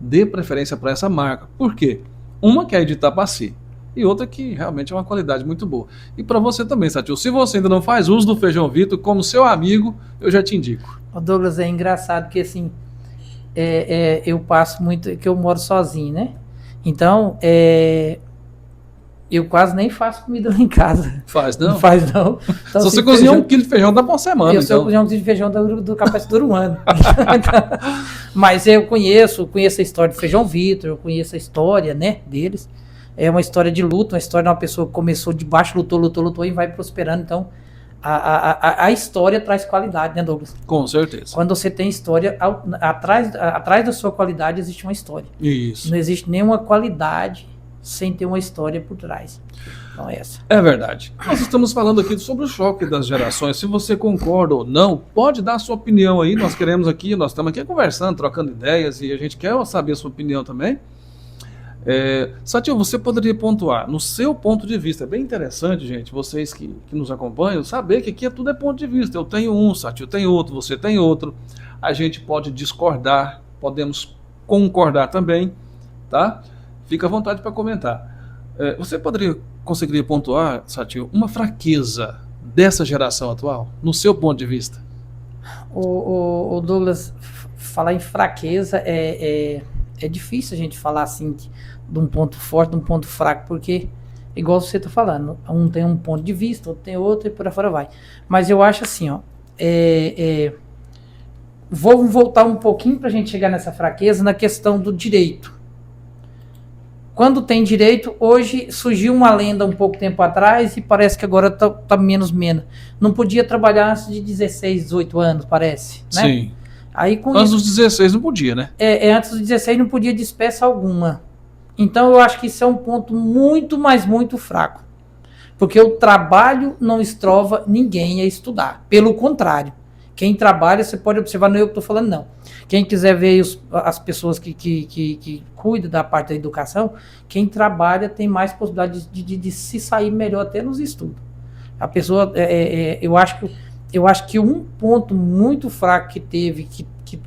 dê preferência para essa marca. Por quê? Uma que é de Itapaci e outra que realmente é uma qualidade muito boa. E para você também, Satil, se você ainda não faz uso do feijão Vitor, como seu amigo, eu já te indico. O Douglas, é engraçado que assim, eu passo muito, que eu moro sozinho, né? Então, eu quase nem faço comida lá em casa. Faz não? Não faz não. Então, se você cozinhar 1 quilo de feijão, dá pra uma semana. Se eu cozinhar 1 quilo de feijão, do capaz dura um ano. Mas eu conheço a história do feijão Vitor, eu conheço a história, né, deles. É uma história de luta, uma história de uma pessoa que começou de baixo, lutou e vai prosperando. Então, a história traz qualidade, né, Douglas? Com certeza. Quando você tem história, atrás da sua qualidade existe uma história. Isso. Não existe nenhuma qualidade sem ter uma história por trás. Então é essa. É verdade. Nós estamos falando aqui sobre o choque das gerações. Se você concorda ou não, pode dar a sua opinião aí. Nós estamos aqui conversando, trocando ideias e a gente quer saber a sua opinião também. Satil, você poderia pontuar no seu ponto de vista. É bem interessante, gente, vocês que nos acompanham, saber que aqui tudo é ponto de vista. Eu tenho um, Satil tem outro, você tem outro. A gente pode discordar, podemos concordar também, tá? Fica à vontade para comentar. Você conseguiria pontuar, Satil, uma fraqueza dessa geração atual, no seu ponto de vista? O Douglas, falar em fraqueza é difícil a gente falar assim de um ponto forte, de um ponto fraco, porque, igual você está falando, um tem um ponto de vista, outro tem outro e por aí fora vai. Mas eu acho assim, vou voltar um pouquinho para a gente chegar nessa fraqueza na questão do direito. Quando tem direito, hoje surgiu uma lenda um pouco tempo atrás e parece que agora tá menos. Não podia trabalhar antes de 16, 18 anos, parece, né? Sim. Aí, antes dos 16 não podia, né? Antes dos 16 não podia despeça alguma. Então eu acho que isso é um ponto muito, mas muito fraco. Porque o trabalho não estrova ninguém a estudar. Pelo contrário. Quem trabalha, você pode observar, não é eu que estou falando, não. Quem quiser ver as pessoas que cuidam da parte da educação, quem trabalha tem mais possibilidade de se sair melhor até nos estudos. A pessoa, eu acho que um ponto muito fraco que teve,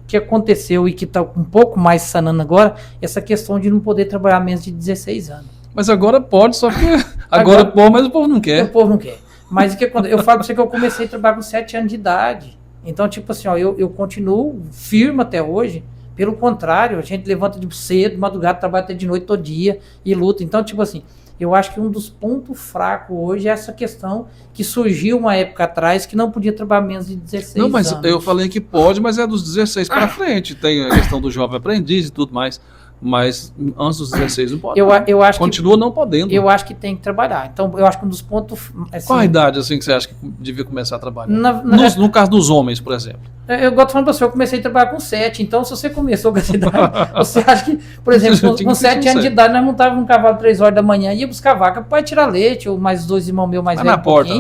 que aconteceu e que está um pouco mais sanando agora, essa questão de não poder trabalhar menos de 16 anos. Mas agora pode, só que agora pode, mas o povo não quer. O povo não quer. Mas o que acontece? Eu falo pra você que eu comecei a trabalhar com 7 anos de idade. Então, tipo assim, ó, eu continuo firme até hoje. Pelo contrário, a gente levanta de cedo, madrugada, trabalha até de noite todo dia e luta. Então, tipo assim, eu acho que um dos pontos fracos hoje é essa questão que surgiu uma época atrás que não podia trabalhar menos de 16 Não, mas anos. eu falei que pode, mas é dos 16 para frente. Tem a questão do jovem aprendiz e tudo mais. Mas antes dos 16 não pode. Eu acho Continua não podendo. Eu acho que tem que trabalhar. Então, eu acho que um dos pontos... Assim, qual a idade assim, que você acha que devia começar a trabalhar? No caso dos homens, por exemplo. Eu gosto de falar para você, eu comecei a trabalhar com 7. Então, se você começou com essa idade, você acha que, por exemplo, com 7 anos de idade, nós montávamos um cavalo 3 horas da manhã e ia buscar vaca para tirar leite, ou mais 2 irmãos meus mais velhos.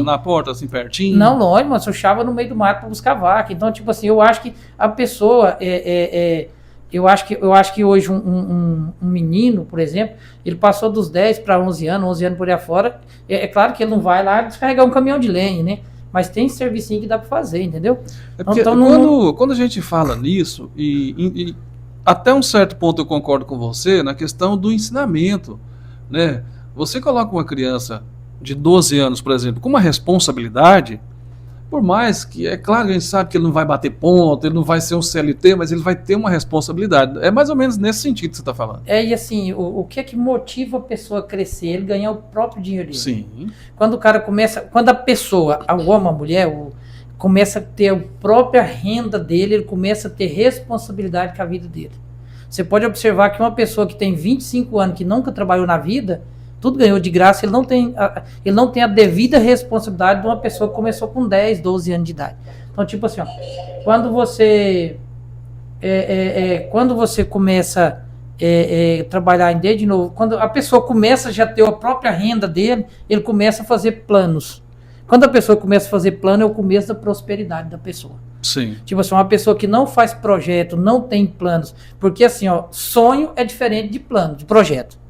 Na porta, assim, pertinho? Não, longe, mas eu chava no meio do mato para buscar vaca. Então, tipo assim, eu acho que a pessoa... Eu acho que hoje um menino, por exemplo, ele passou dos 10 para 11 anos por aí afora. É claro que ele não vai lá descarregar um caminhão de lenha, né? Mas tem servicinho que dá para fazer, entendeu? Porque então, quando a gente fala nisso, e até um certo ponto eu concordo com você, na questão do ensinamento, né? Você coloca uma criança de 12 anos, por exemplo, com uma responsabilidade... Por mais que, é claro que a gente sabe que ele não vai bater ponto, ele não vai ser um CLT, mas ele vai ter uma responsabilidade. É mais ou menos nesse sentido que você está falando. E assim, o que é que motiva a pessoa a crescer? Ele ganhar o próprio dinheiro dele. Sim. Quando a pessoa, o homem, a mulher, começa a ter a própria renda dele, ele começa a ter responsabilidade com a vida dele. Você pode observar que uma pessoa que tem 25 anos, que nunca trabalhou na vida... Tudo ganhou de graça, ele não tem a devida responsabilidade de uma pessoa que começou com 10, 12 anos de idade. Então, tipo assim, ó, quando você começa a trabalhar em dia de novo, quando a pessoa começa já a ter a própria renda dele, ele começa a fazer planos. Quando a pessoa começa a fazer plano, é o começo da prosperidade da pessoa. Sim. Tipo assim, uma pessoa que não faz projeto, não tem planos, porque assim, ó, sonho é diferente de plano, de projeto.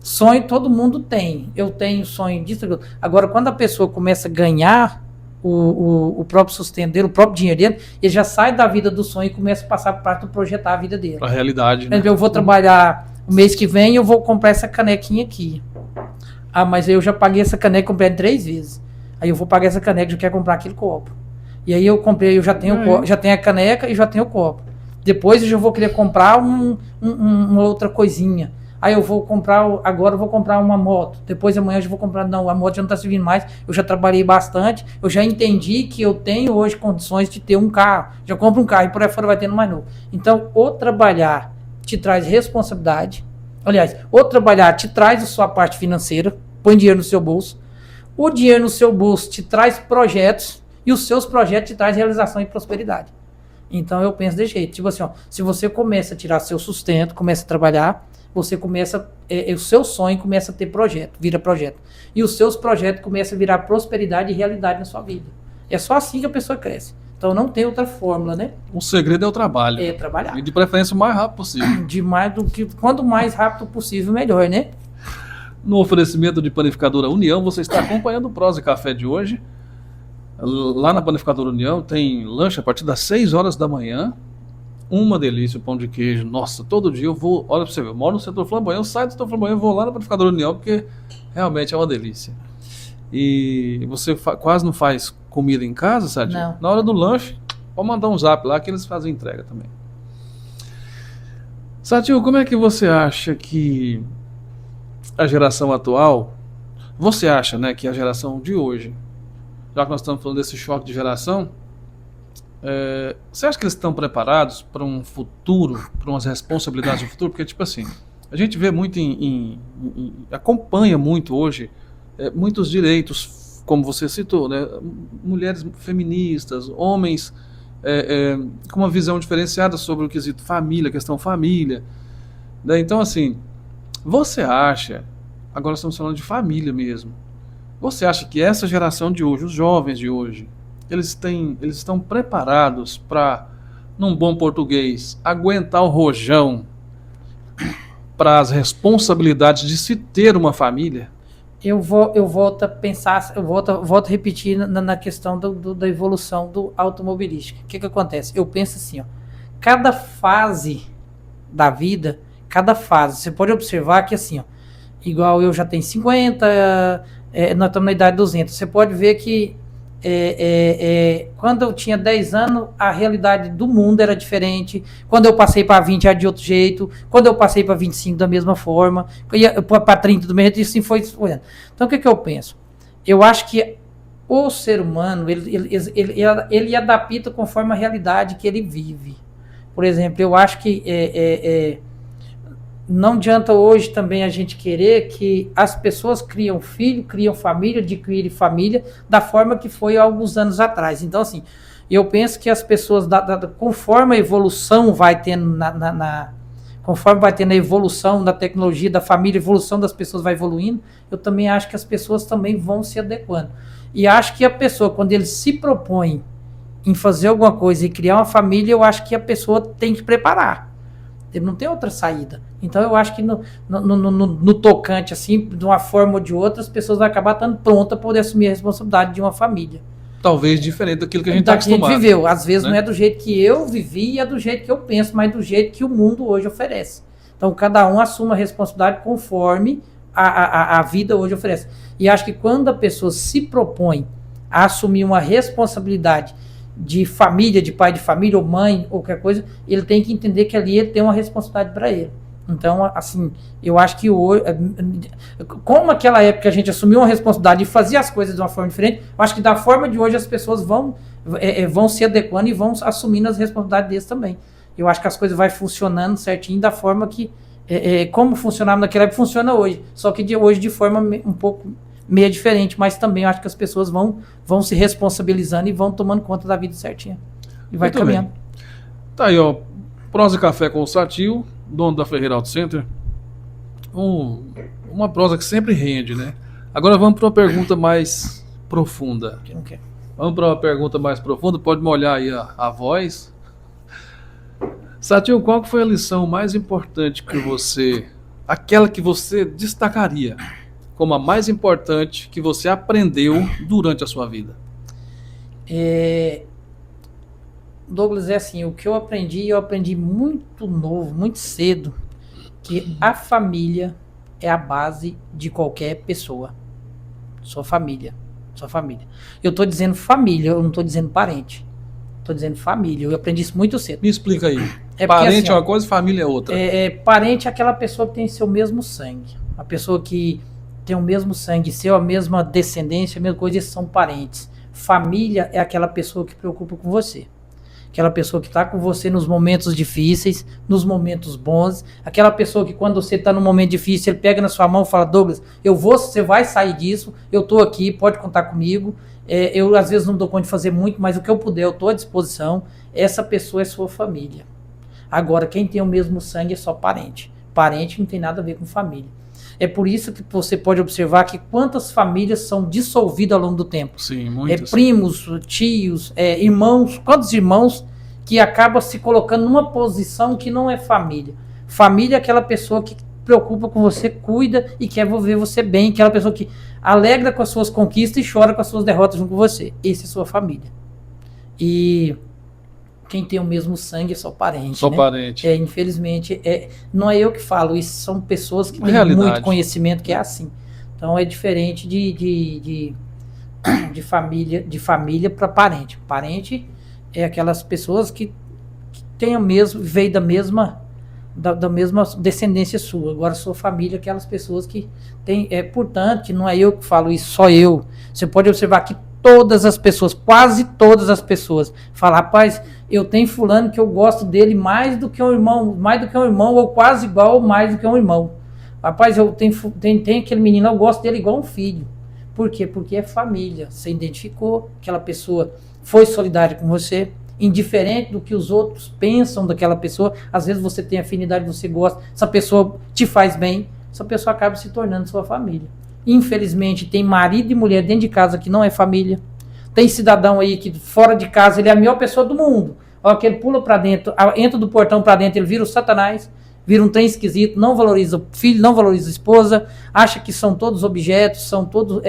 Sonho todo mundo tem. Eu tenho sonho disso. Agora, quando a pessoa começa a ganhar o próprio sustento dele, o próprio dinheiro dele, ele já sai da vida do sonho e começa a passar para projetar a vida dele. A realidade. Né? Eu vou trabalhar o mês que vem e eu vou comprar essa canequinha aqui. Ah, mas eu já paguei essa caneca, comprei 3 vezes. Aí eu vou pagar essa caneca e eu quero comprar aquele copo. E aí eu comprei, eu já tenho, já tenho a caneca e já tenho o copo. Depois eu já vou querer comprar uma outra coisinha. Aí eu vou comprar, agora eu vou comprar uma moto. Depois amanhã eu já vou comprar, não, a moto já não está servindo mais. Eu já trabalhei bastante, eu já entendi que eu tenho hoje condições de ter um carro. Já compro um carro e por aí fora vai tendo mais novo. Então, o trabalhar te traz responsabilidade. Aliás, o trabalhar te traz a sua parte financeira, põe dinheiro no seu bolso. O dinheiro no seu bolso te traz projetos e os seus projetos te trazem realização e prosperidade. Então, eu penso desse jeito. Tipo assim, ó, se você começa a tirar seu sustento, começa a trabalhar, você começa, o seu sonho começa a ter projeto, vira projeto. E os seus projetos começam a virar prosperidade e realidade na sua vida. É só assim que a pessoa cresce. Então não tem outra fórmula, né? O segredo é o trabalho. É trabalhar. E de preferência o mais rápido possível. Quanto mais rápido possível, melhor, né? No oferecimento de Panificadora União, você está acompanhando o Prosa Café de hoje. Lá na Panificadora União tem lanche a partir das 6 horas da manhã. Uma delícia o pão de queijo. Nossa, todo dia eu vou... Olha pra você ver, eu moro no setor Flamboyant, eu saio do setor Flamboyant e vou lá na Panificadora União, porque realmente é uma delícia. E você quase não faz comida em casa, Sadinho? Não. Na hora do lanche, pode mandar um zap lá que eles fazem entrega também. Sadinho, como é que você acha que a geração atual... Você acha, né, que a geração de hoje, já que nós estamos falando desse choque de geração... você acha que eles estão preparados para um futuro, para umas responsabilidades do futuro? Porque, tipo assim, a gente vê muito acompanha muito hoje muitos direitos, como você citou, né? Mulheres feministas, homens com uma visão diferenciada sobre o quesito família, questão família. Né? Então, assim, você acha, agora estamos falando de família mesmo, você acha que essa geração de hoje, os jovens de hoje, eles estão preparados para, num bom português, aguentar o rojão para as responsabilidades de se ter uma família? Eu volto a pensar, eu volto a repetir na questão da evolução do automobilístico. O que acontece? Eu penso assim, ó, cada fase da vida, você pode observar que assim, ó, igual eu já tenho 50, nós estamos na idade de 200. Você pode ver que quando eu tinha 10 anos, a realidade do mundo era diferente. Quando eu passei para 20 era de outro jeito. Quando eu passei para 25 da mesma forma. Para 30 do mesmo jeito, e assim foi. Então o que eu penso? Eu acho que o ser humano, ele adapta conforme a realidade que ele vive. Por exemplo, eu acho que não adianta hoje também a gente querer que as pessoas criam filho, criam família, adquirem família da forma que foi há alguns anos atrás. Então, assim, eu penso que as pessoas, conforme a evolução vai tendo conforme vai tendo a evolução da tecnologia, da família, a evolução das pessoas vai evoluindo, eu também acho que as pessoas também vão se adequando. E acho que a pessoa, quando ele se propõe em fazer alguma coisa e criar uma família, eu acho que a pessoa tem que preparar. Ele não tem outra saída. Então eu acho que no tocante, assim, de uma forma ou de outra, as pessoas vão acabar estando prontas para poder assumir a responsabilidade de uma família. Talvez diferente daquilo que a gente está acostumado. A gente viveu. Às vezes não é do jeito que eu vivi e é do jeito que eu penso, mas do jeito que o mundo hoje oferece. Então cada um assume a responsabilidade conforme a vida hoje oferece. E acho que quando a pessoa se propõe a assumir uma responsabilidade de família, de pai de família, ou mãe, ou qualquer coisa, ele tem que entender que ali ele tem uma responsabilidade para ele. Então, assim, eu acho que hoje, como naquela época a gente assumiu uma responsabilidade e fazia as coisas de uma forma diferente, eu acho que da forma de hoje as pessoas vão se adequando e vão assumindo as responsabilidades deles também. Eu acho que as coisas vão funcionando certinho da forma que, como funcionava naquela época, funciona hoje. Só que de hoje de forma um pouco meio diferente, mas também eu acho que as pessoas vão se responsabilizando e vão tomando conta da vida certinha. E vai Muito caminhando. Bem. Tá aí, ó. Prosa e Café com o Satil, dono da Ferreira Auto Center. Uma prosa que sempre rende, né? Agora vamos para uma pergunta mais profunda. Okay. Vamos para uma pergunta mais profunda. Pode molhar aí a voz. Satil, qual foi a lição mais importante aquela que você destacaria como a mais importante que você aprendeu durante a sua vida? Douglas, assim, o que eu aprendi muito novo, muito cedo, que a família é a base de qualquer pessoa. Sua família. Eu estou dizendo família, eu não estou dizendo parente. Estou dizendo família, eu aprendi isso muito cedo. Me explica aí. Porque, parente assim, é uma coisa, família é outra. Parente é aquela pessoa que tem seu mesmo sangue. A pessoa que tem o mesmo sangue seu, a mesma descendência, a mesma coisa, esses são parentes. Família é aquela pessoa que preocupa com você. Aquela pessoa que está com você nos momentos difíceis, nos momentos bons. Aquela pessoa que quando você está num momento difícil, ele pega na sua mão e fala: Douglas, você vai sair disso, eu estou aqui, pode contar comigo. Eu às vezes não dou conta de fazer muito, mas o que eu puder, eu estou à disposição. Essa pessoa é sua família. Agora, quem tem o mesmo sangue é só parente. Parente não tem nada a ver com família. É por isso que você pode observar que quantas famílias são dissolvidas ao longo do tempo. Sim, muitas. Primos, tios, irmãos, quantos irmãos que acabam se colocando numa posição que não é família. Família é aquela pessoa que preocupa com você, cuida e quer ver você bem, aquela pessoa que alegra com as suas conquistas e chora com as suas derrotas junto com você. Essa é a sua família. E quem tem o mesmo sangue é só parente. Só, né? Parente. Infelizmente, não é eu que falo, isso são pessoas que têm muito conhecimento que é assim. Então é diferente de família para parente. Parente é aquelas pessoas que têm veio da mesma descendência sua. Agora sua família, aquelas pessoas que têm, portanto, que não é eu que falo isso, só eu. Você pode observar que todas as pessoas, quase todas as pessoas, falam: rapaz, eu tenho fulano que eu gosto dele mais do que um irmão, ou quase igual, ou mais do que um irmão. Rapaz, eu tenho aquele menino, eu gosto dele igual um filho. Por quê? Porque é família. Você identificou, aquela pessoa foi solidária com você, indiferente do que os outros pensam daquela pessoa. Às vezes você tem afinidade, você gosta, essa pessoa te faz bem, essa pessoa acaba se tornando sua família. Infelizmente, tem marido e mulher dentro de casa que não é família. Tem cidadão aí que fora de casa ele é a melhor pessoa do mundo. Ó, que ele pula pra dentro, entra do portão pra dentro, ele vira o Satanás, vira um trem esquisito, não valoriza o filho, não valoriza a esposa, acha que são todos objetos, são todos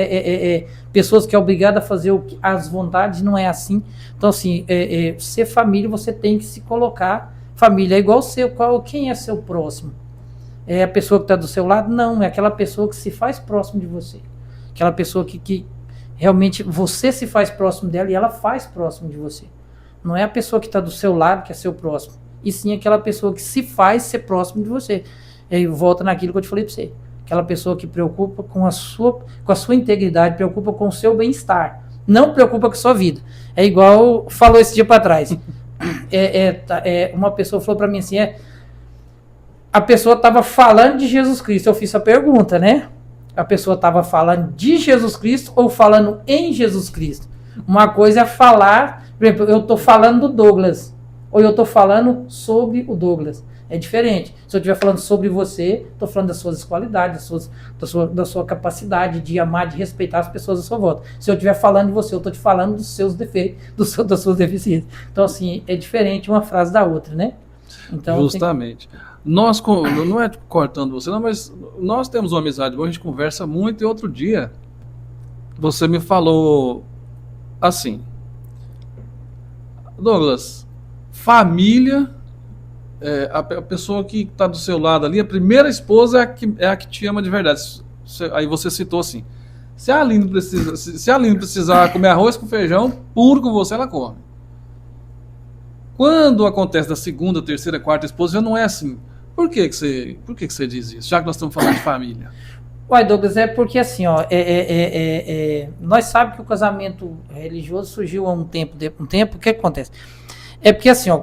pessoas que é obrigada a fazer as vontades, não é assim. Então, assim, ser família, você tem que se colocar. Família é igual quem é seu próximo? É a pessoa que está do seu lado? Não, é aquela pessoa que se faz próximo de você. Aquela pessoa que realmente você se faz próximo dela e ela faz próximo de você. Não é a pessoa que está do seu lado que é seu próximo, e sim aquela pessoa que se faz ser próximo de você. E aí volta naquilo que eu te falei para você. Aquela pessoa que preocupa com a sua integridade, preocupa com o seu bem-estar. Não preocupa com a sua vida. É igual falou esse dia para trás. Uma pessoa falou para mim assim, a pessoa estava falando de Jesus Cristo. Eu fiz essa pergunta, né? A pessoa estava falando de Jesus Cristo ou falando em Jesus Cristo? Uma coisa é falar, por exemplo, eu estou falando do Douglas, ou eu estou falando sobre o Douglas. É diferente. Se eu estiver falando sobre você, estou falando das suas qualidades, da sua capacidade de amar, de respeitar as pessoas à sua volta. Se eu estiver falando de você, eu estou te falando dos seus defeitos, das suas deficiências. Então, assim, é diferente uma frase da outra, né? Então, justamente. Nós, não é cortando você, não, mas nós temos uma amizade boa, a gente conversa muito, e outro dia você me falou assim, Douglas, família, a pessoa que está do seu lado ali, a primeira esposa é a que te ama de verdade. Aí você citou assim, se a Aline precisar comer arroz com feijão puro com você, ela come. Quando acontece da segunda, terceira, quarta esposa, já não é assim. Por que você diz isso? Já que nós estamos falando de família. Uai, Douglas, é porque assim, ó, nós sabemos que o casamento religioso surgiu há um tempo. O que acontece? É porque assim, ó,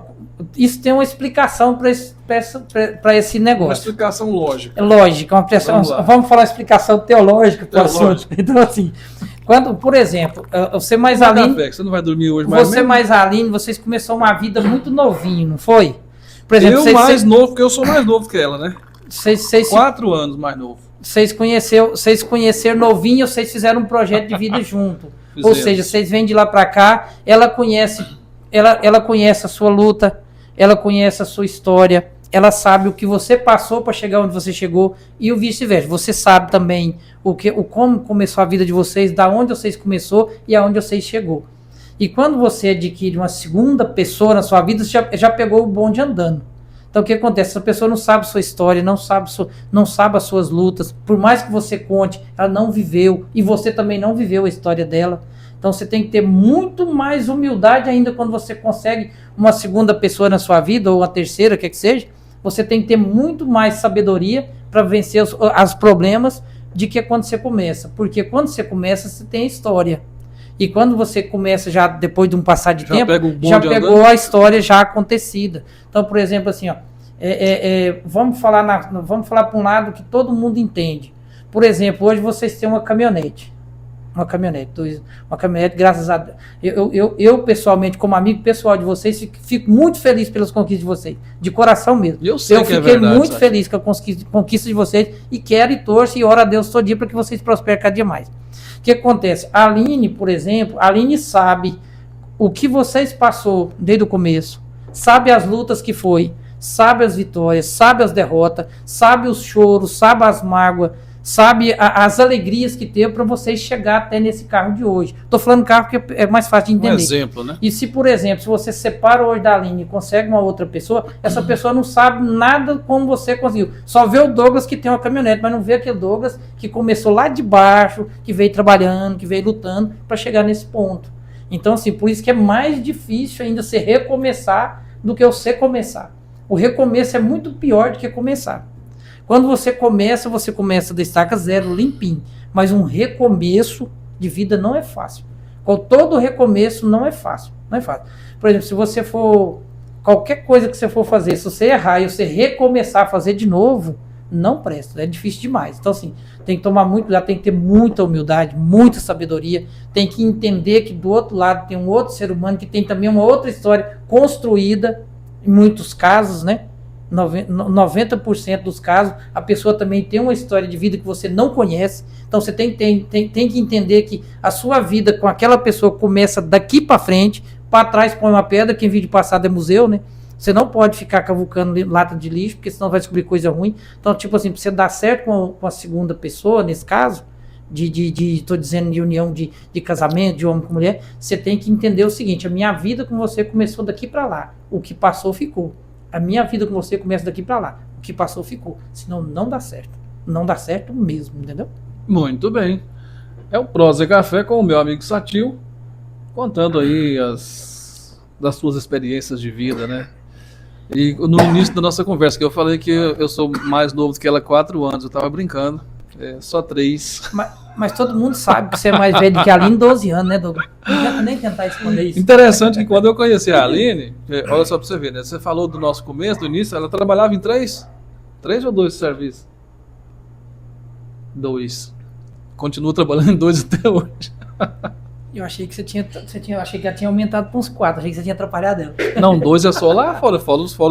isso tem uma explicação para esse negócio. Uma explicação lógica. Lógica, vamos falar explicação teológica para o assunto. Então, assim, quando, por exemplo, você mais Aline. Você não vai dormir hoje mais. Você mais Aline, vocês começaram uma vida muito novinho, não foi? Por exemplo, novo, porque eu sou mais novo que ela, né? 4 anos mais novo. Vocês conheceram novinho, vocês fizeram um projeto de vida junto. Ou seja, vocês vêm de lá para cá, ela conhece a sua luta, ela conhece a sua história, ela sabe o que você passou para chegar onde você chegou e o vice-versa. Você sabe também como começou a vida de vocês, da onde vocês começou e aonde vocês chegou. E quando você adquire uma segunda pessoa na sua vida, você já pegou o bonde andando. Então o que acontece? Essa pessoa não sabe sua história, não sabe as suas lutas, por mais que você conte, ela não viveu, e você também não viveu a história dela. Então você tem que ter muito mais humildade ainda quando você consegue uma segunda pessoa na sua vida, ou a terceira, quer que seja. Você tem que ter muito mais sabedoria para vencer os problemas de que quando você começa. Porque quando você começa, você tem a história. E quando você começa, já depois de um passar de tempo, já pegou a história já acontecida. Então, por exemplo, assim, ó, vamos falar para um lado que todo mundo entende. Por exemplo, hoje vocês têm uma caminhonete. Uma caminhonete, graças a Deus. Eu pessoalmente, como amigo pessoal de vocês, fico muito feliz pelas conquistas de vocês. De coração mesmo. Eu fiquei muito feliz com a conquista de vocês e quero e torço e oro a Deus todo dia para que vocês prosperem cada dia mais. O que acontece? A Aline, por exemplo, sabe o que vocês passou desde o começo, sabe as lutas que foi, sabe as vitórias, sabe as derrotas, sabe os choros, sabe as mágoas, sabe as alegrias que teve para vocês chegar até nesse carro de hoje. Estou falando carro porque é mais fácil de entender. Um exemplo, né? E se, por exemplo, se você separa hoje da Aline e consegue uma outra pessoa, essa pessoa não sabe nada como você conseguiu. Só vê o Douglas que tem uma caminhonete, mas não vê aquele Douglas que começou lá de baixo, que veio trabalhando, que veio lutando para chegar nesse ponto. Então, assim, por isso que é mais difícil ainda você recomeçar do que você começar. O recomeço é muito pior do que começar. Quando você começa da estaca zero, limpinho. Mas um recomeço de vida não é fácil. Todo recomeço não é fácil. Não é fácil. Por exemplo, se você for... Qualquer coisa que você for fazer, se você errar e você recomeçar a fazer de novo, não presta. É difícil demais. Então, assim, tem que tomar muito cuidado, tem que ter muita humildade, muita sabedoria. Tem que entender que do outro lado tem um outro ser humano que tem também uma outra história construída, em muitos casos, né? 90% dos casos, a pessoa também tem uma história de vida que você não conhece. Então você tem que entender que a sua vida com aquela pessoa começa daqui para frente, para trás põe uma pedra, quem vive de passado é museu, né? Você não pode ficar cavucando lata de lixo, porque senão vai descobrir coisa ruim. Então, tipo assim, para você dar certo com a segunda pessoa, nesse caso, estou dizendo de união de casamento, de homem com mulher, você tem que entender o seguinte: a minha vida com você começou daqui para lá, o que passou ficou. A minha vida com você começa daqui para lá. O que passou, ficou. Senão não dá certo. Não dá certo mesmo, entendeu? Muito bem. É o Prosa e Café com o meu amigo Satil, contando aí das suas experiências de vida, né? E no início da nossa conversa, que eu falei que eu sou mais novo do que ela 4 anos, eu tava brincando. Só 3. Mas todo mundo sabe que você é mais velho do que a Aline, 12 anos, né, Douglas? Não adianta nem tentar esconder isso. Interessante que quando eu conheci a Aline, olha só pra você ver, né? Você falou do nosso começo, do início, ela trabalhava em 3 ou 2 serviços? 2. Continua trabalhando em 2 até hoje. Eu achei que achei que ela tinha aumentado para uns 4, achei que você tinha atrapalhado ela. Não, 2 é só lá fora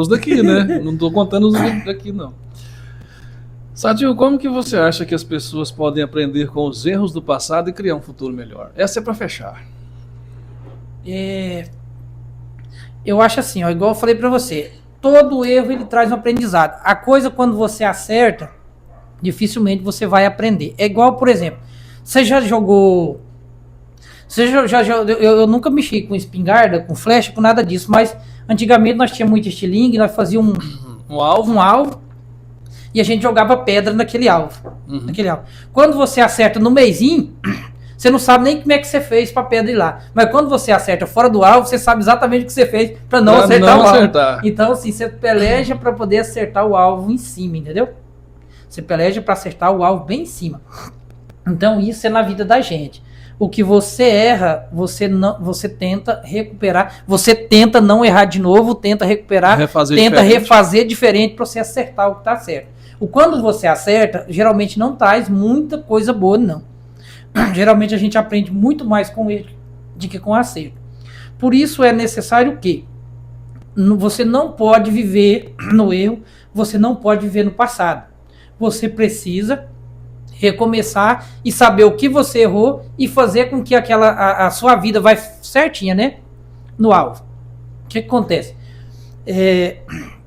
os daqui, né? Não tô contando os daqui, não. Satil, como que você acha que as pessoas podem aprender com os erros do passado e criar um futuro melhor? Essa é para fechar. Eu acho assim, ó, igual eu falei para você, todo erro ele traz um aprendizado. A coisa quando você acerta, dificilmente você vai aprender. É igual, por exemplo, você já jogou... Eu nunca mexi com espingarda, com flecha, com nada disso, mas antigamente nós tínhamos muito estilingue, nós fazíamos um alvo, e a gente jogava pedra naquele alvo. Quando você acerta no meizinho, você não sabe nem como é que você fez pra pedra ir lá. Mas quando você acerta fora do alvo, você sabe exatamente o que você fez pra não acertar o alvo. Então, assim, você peleja pra poder acertar o alvo em cima, entendeu? Você peleja pra acertar o alvo bem em cima. Então, isso é na vida da gente. O que você erra, você tenta recuperar, você tenta não errar de novo, tenta recuperar, refazer diferente para você acertar o que está certo. Quando você acerta, geralmente não traz muita coisa boa, não. Geralmente a gente aprende muito mais com erro do que com acerto. Por isso é necessário o quê? Você não pode viver no erro, você não pode viver no passado. Você precisa recomeçar e saber o que você errou e fazer com que a sua vida vai certinha, né? No alvo. O que acontece?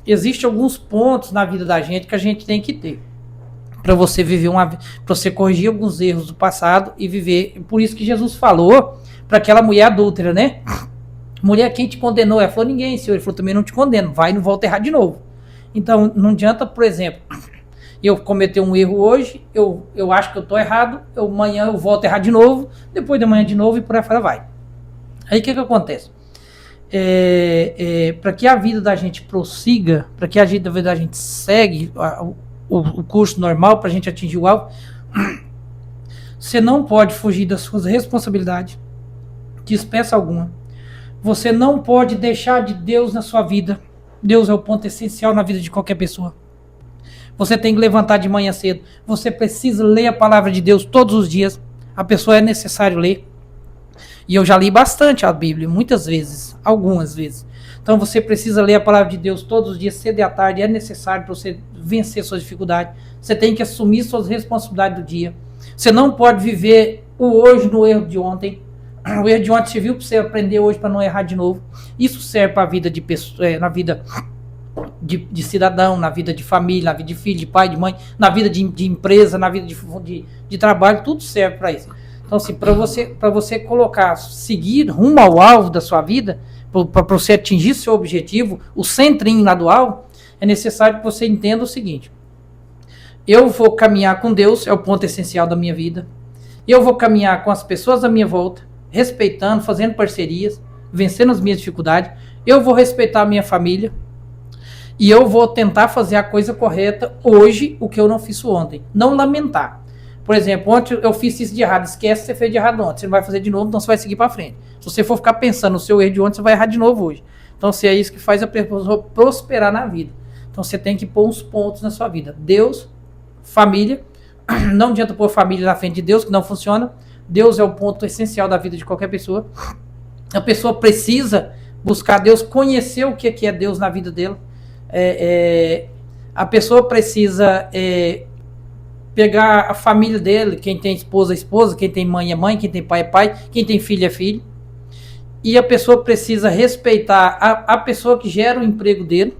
Existem alguns pontos na vida da gente que a gente tem que ter para você viver para você corrigir alguns erros do passado e viver. Por isso que Jesus falou para aquela mulher adúltera, né? Mulher, quem te condenou? Ela falou, ninguém, senhor. Ele falou, também não te condeno. Vai e não volta a errar de novo. Então, não adianta, por exemplo, eu cometer um erro hoje, eu acho que eu estou errado, amanhã eu volto a errar de novo, depois de amanhã de novo e por aí fora vai. Aí o que acontece? Para que a vida da gente prossiga, para que a vida da gente segue o curso normal, para a gente atingir o alvo, você não pode fugir das suas responsabilidades, de espécie alguma. Você não pode deixar de Deus na sua vida. Deus é o ponto essencial na vida de qualquer pessoa. Você tem que levantar de manhã cedo. Você precisa ler a palavra de Deus todos os dias. A pessoa é necessário ler. E eu já li bastante a Bíblia, muitas vezes, algumas vezes. Então você precisa ler a palavra de Deus todos os dias, cedo e à tarde. É necessário para você vencer suas dificuldades. Você tem que assumir suas responsabilidades do dia. Você não pode viver o hoje no erro de ontem. O erro de ontem serviu para você aprender hoje para não errar de novo. Isso serve para a vida de pessoa, na vida de cidadão, na vida de família, na vida de filho, de pai, de mãe, na vida de empresa, na vida de trabalho, tudo serve para isso. Então, assim, para você seguir rumo ao alvo da sua vida, para você atingir seu objetivo, o centrinho lá do alvo, é necessário que você entenda o seguinte: eu vou caminhar com Deus, é o ponto essencial da minha vida. Eu vou caminhar com as pessoas à minha volta, respeitando, fazendo parcerias, vencendo as minhas dificuldades. Eu vou respeitar a minha família. E eu vou tentar fazer a coisa correta hoje, o que eu não fiz ontem. Não lamentar. Por exemplo, ontem eu fiz isso de errado. Esquece que você fez de errado ontem. Você não vai fazer de novo, então você vai seguir para frente. Se você for ficar pensando no seu erro de ontem, você vai errar de novo hoje. Então, se é isso que faz a pessoa prosperar na vida. Então, você tem que pôr uns pontos na sua vida. Deus, família. Não adianta pôr família na frente de Deus, que não funciona. Deus é o ponto essencial da vida de qualquer pessoa. A pessoa precisa buscar Deus, conhecer o que é Deus na vida dela. A pessoa precisa pegar a família dele, quem tem esposa é esposa, quem tem mãe é mãe, quem tem pai é pai, quem tem filho é filho, e a pessoa precisa respeitar a pessoa que gera o emprego dele,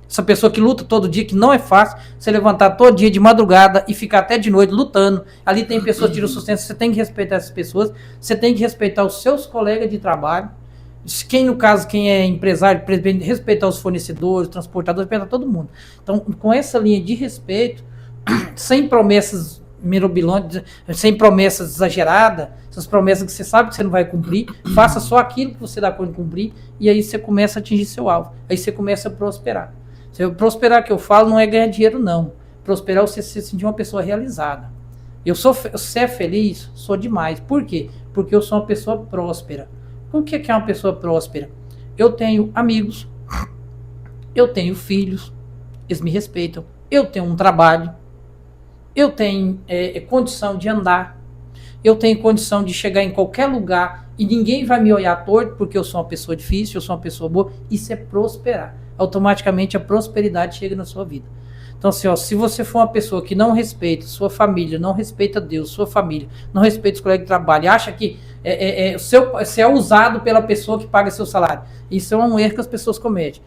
essa pessoa que luta todo dia, que não é fácil, você levantar todo dia de madrugada e ficar até de noite lutando, ali tem pessoas que tiram sustento, você tem que respeitar essas pessoas, você tem que respeitar os seus colegas de trabalho, Quem, no caso, quem é empresário, respeitar os fornecedores, transportadores, respeitar todo mundo. Então, com essa linha de respeito, sem promessas mirabolantes, sem promessas exageradas, essas promessas que você sabe que você não vai cumprir, faça só aquilo que você dá conta de cumprir, e aí você começa a atingir seu alvo. Aí você começa a prosperar. Prosperar que eu falo não é ganhar dinheiro, não. Prosperar é você se sentir uma pessoa realizada. Você é feliz? Sou demais. Por quê? Porque eu sou uma pessoa próspera. O que é uma pessoa próspera? Eu tenho amigos, eu tenho filhos, eles me respeitam, eu tenho um trabalho, eu tenho condição de andar, eu tenho condição de chegar em qualquer lugar e ninguém vai me olhar torto porque eu sou uma pessoa difícil, eu sou uma pessoa boa. Isso é prosperar. Automaticamente a prosperidade chega na sua vida. Então, assim, ó, se você for uma pessoa que não respeita sua família, não respeita Deus, sua família, não respeita os colegas de trabalho, acha que você é usado pela pessoa que paga seu salário, isso é um erro que as pessoas cometem.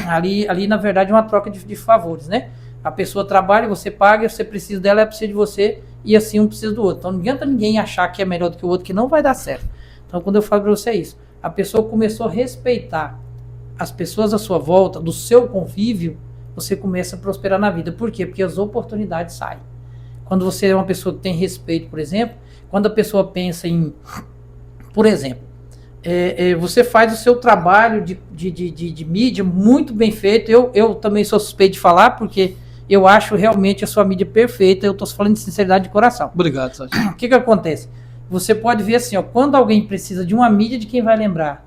Ali na verdade, é uma troca de favores, né? A pessoa trabalha, você paga, você precisa dela, ela precisa de você, e assim um precisa do outro. Então, não adianta ninguém achar que é melhor do que o outro, que não vai dar certo. Então, quando eu falo para você isso, a pessoa começou a respeitar as pessoas à sua volta, do seu convívio, você começa a prosperar na vida. Por quê? Porque as oportunidades saem. Quando você é uma pessoa que tem respeito, por exemplo, quando a pessoa pensa em, por exemplo, você faz o seu trabalho de mídia muito bem feito. Eu também sou suspeito de falar, porque eu acho realmente a sua mídia perfeita. Eu estou falando de sinceridade de coração. Obrigado, Sati. O que acontece? Você pode ver assim, ó, quando alguém precisa de uma mídia, de quem vai lembrar?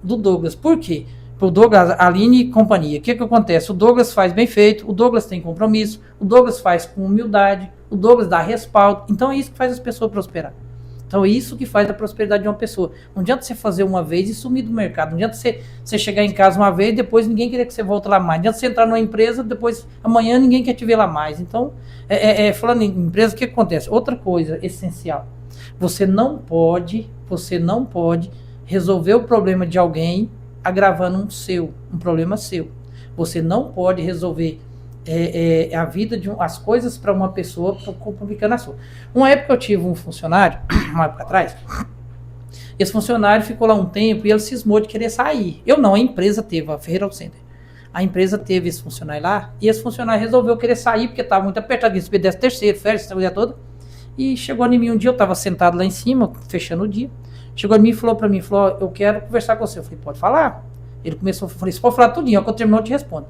Do Douglas. Por quê? Pro Douglas, Aline e companhia. O que acontece? O Douglas faz bem feito, o Douglas tem compromisso, o Douglas faz com humildade, o Douglas dá respaldo. Então é isso que faz as pessoas prosperar. Então é isso que faz a prosperidade de uma pessoa. Não adianta você fazer uma vez e sumir do mercado. Não adianta você chegar em casa uma vez e depois ninguém querer que você volte lá mais. Não adianta você entrar numa empresa, depois amanhã ninguém quer te ver lá mais. Então, falando em empresa, o que acontece? Outra coisa essencial. Você não pode resolver o problema de alguém agravando um problema seu. Você não pode resolver a vida as coisas para uma pessoa complicando a sua. Uma época eu tive um funcionário, uma época atrás, esse funcionário ficou lá um tempo e ele cismou de querer sair. Eu não, a empresa teve, a Ferreira Center. A empresa teve esse funcionário lá e esse funcionário resolveu querer sair porque estava muito apertado, receber 13º, férias, essa coisa toda. E chegou em mim um dia, eu estava sentado lá em cima, fechando o dia. Chegou em mim e falou para mim, eu quero conversar com você. Eu falei, pode falar. Ele começou, falei, você pode falar tudinho, quando eu terminar eu te respondo.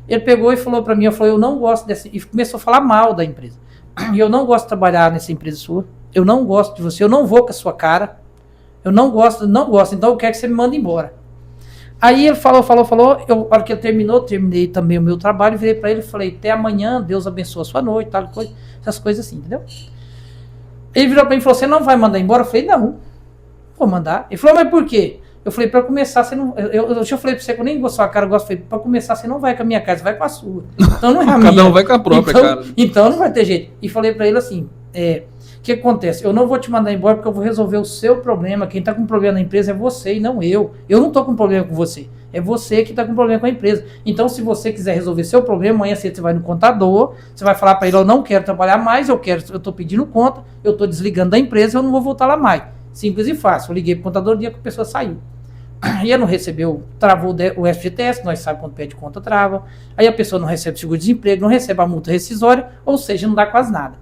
Ele pegou e falou para mim, eu não gosto dessa, e começou a falar mal da empresa. E eu não gosto de trabalhar nessa empresa sua, eu não gosto de você, eu não vou com a sua cara, eu não gosto, então eu quero que você me mande embora. Aí ele falou, a hora que ele terminei também o meu trabalho, virei para ele e falei, até amanhã, Deus abençoe a sua noite, tal coisa, essas coisas assim, entendeu? Ele virou para mim e falou, você não vai mandar embora? Eu falei, não, vou mandar. Ele falou, mas por quê? Eu falei, para começar, você não. Eu falei para você que eu nem gosto da sua cara, eu gosto. Para começar, você não vai com a minha cara, você vai com a sua. Então não é a minha. Cada um vai com a própria cara. Então não vai ter jeito. E falei para ele assim: o que acontece? Eu não vou te mandar embora porque eu vou resolver o seu problema. Quem está com problema na empresa é você e não eu. Eu não estou com problema com você. É você que está com problema com a empresa. Então, se você quiser resolver seu problema, amanhã cedo você vai no contador, você vai falar para ele: eu não quero trabalhar mais, eu estou pedindo conta, eu estou desligando da empresa, eu não vou voltar lá mais. Simples e fácil. Eu liguei para o contador no dia que a pessoa saiu. E ela não recebeu, travou o FGTS, nós sabemos quando pede conta trava. Aí a pessoa não recebe seguro-desemprego, não recebe a multa rescisória, ou seja, não dá quase nada.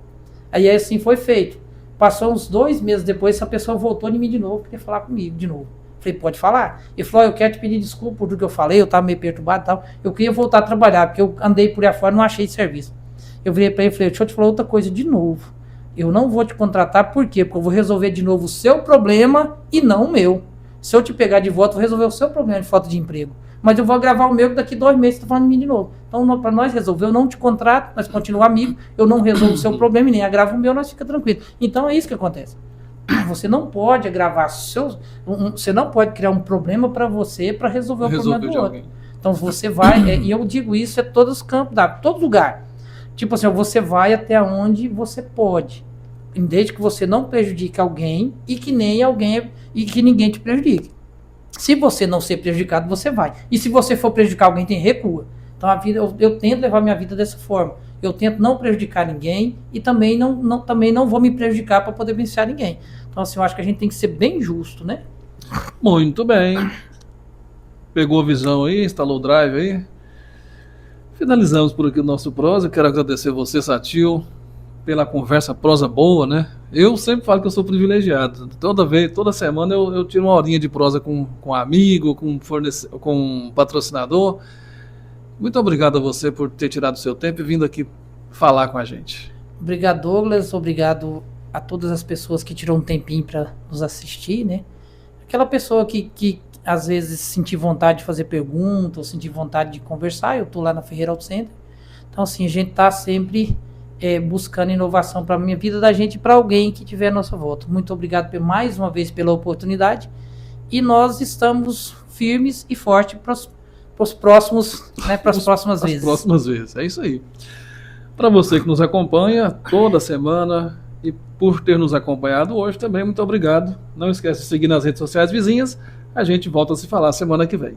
Aí assim foi feito. Passou uns 2 meses depois, essa pessoa voltou em mim de novo, queria falar comigo de novo. Falei, pode falar? Ele falou, eu quero te pedir desculpa por tudo que eu falei, eu estava meio perturbado e tal. Eu queria voltar a trabalhar, porque eu andei por aí afora e não achei serviço. Eu virei para ele e falei, deixa eu te falar outra coisa de novo. Eu não vou te contratar, por quê? Porque eu vou resolver de novo o seu problema e não o meu. Se eu te pegar de volta, eu vou resolver o seu problema de falta de emprego. Mas eu vou agravar o meu, que daqui 2 meses você está falando de mim de novo. Então, para nós resolver, eu não te contrato, nós continuamos amigos, eu não resolvo o seu problema e nem agravo o meu, nós fica tranquilo. Então, é isso que acontece. Você não pode agravar você não pode criar um problema para você para resolver o problema do outro. Alguém. Então, você vai, e eu digo isso em todos os campos, todo lugar. Tipo assim, você vai até onde você pode. Desde que você não prejudique alguém e que ninguém te prejudique. Se você não ser prejudicado, você vai. E se você for prejudicar alguém, tem recua. Então a vida, eu tento levar minha vida dessa forma. Eu tento não prejudicar ninguém e também não vou me prejudicar para poder beneficiar ninguém. Então assim, eu acho que a gente tem que ser bem justo, né? Muito bem. pegou a visão aí, instalou o drive aí. Finalizamos por aqui o nosso prosa. Quero agradecer você, Satil, pela conversa prosa boa, né? Eu sempre falo que eu sou privilegiado. Toda semana eu tiro uma horinha de prosa com um amigo, com um patrocinador. Muito obrigado a você por ter tirado o seu tempo e vindo aqui falar com a gente. Obrigado, Douglas. Obrigado a todas as pessoas que tiram um tempinho para nos assistir, né? Aquela pessoa que às vezes sentir vontade de fazer perguntas, ou sentir vontade de conversar, eu tô lá na Ferreira Auto Center. Então, assim, a gente tá sempre buscando inovação para a minha vida da gente e para alguém que tiver a nossa volta. Muito obrigado mais uma vez pela oportunidade e nós estamos firmes e fortes para os próximos, né, para as próximas vezes. Próximas vezes, é isso aí. Para você que nos acompanha toda semana e por ter nos acompanhado hoje também, muito obrigado. Não esquece de seguir nas redes sociais vizinhas. A gente volta a se falar semana que vem.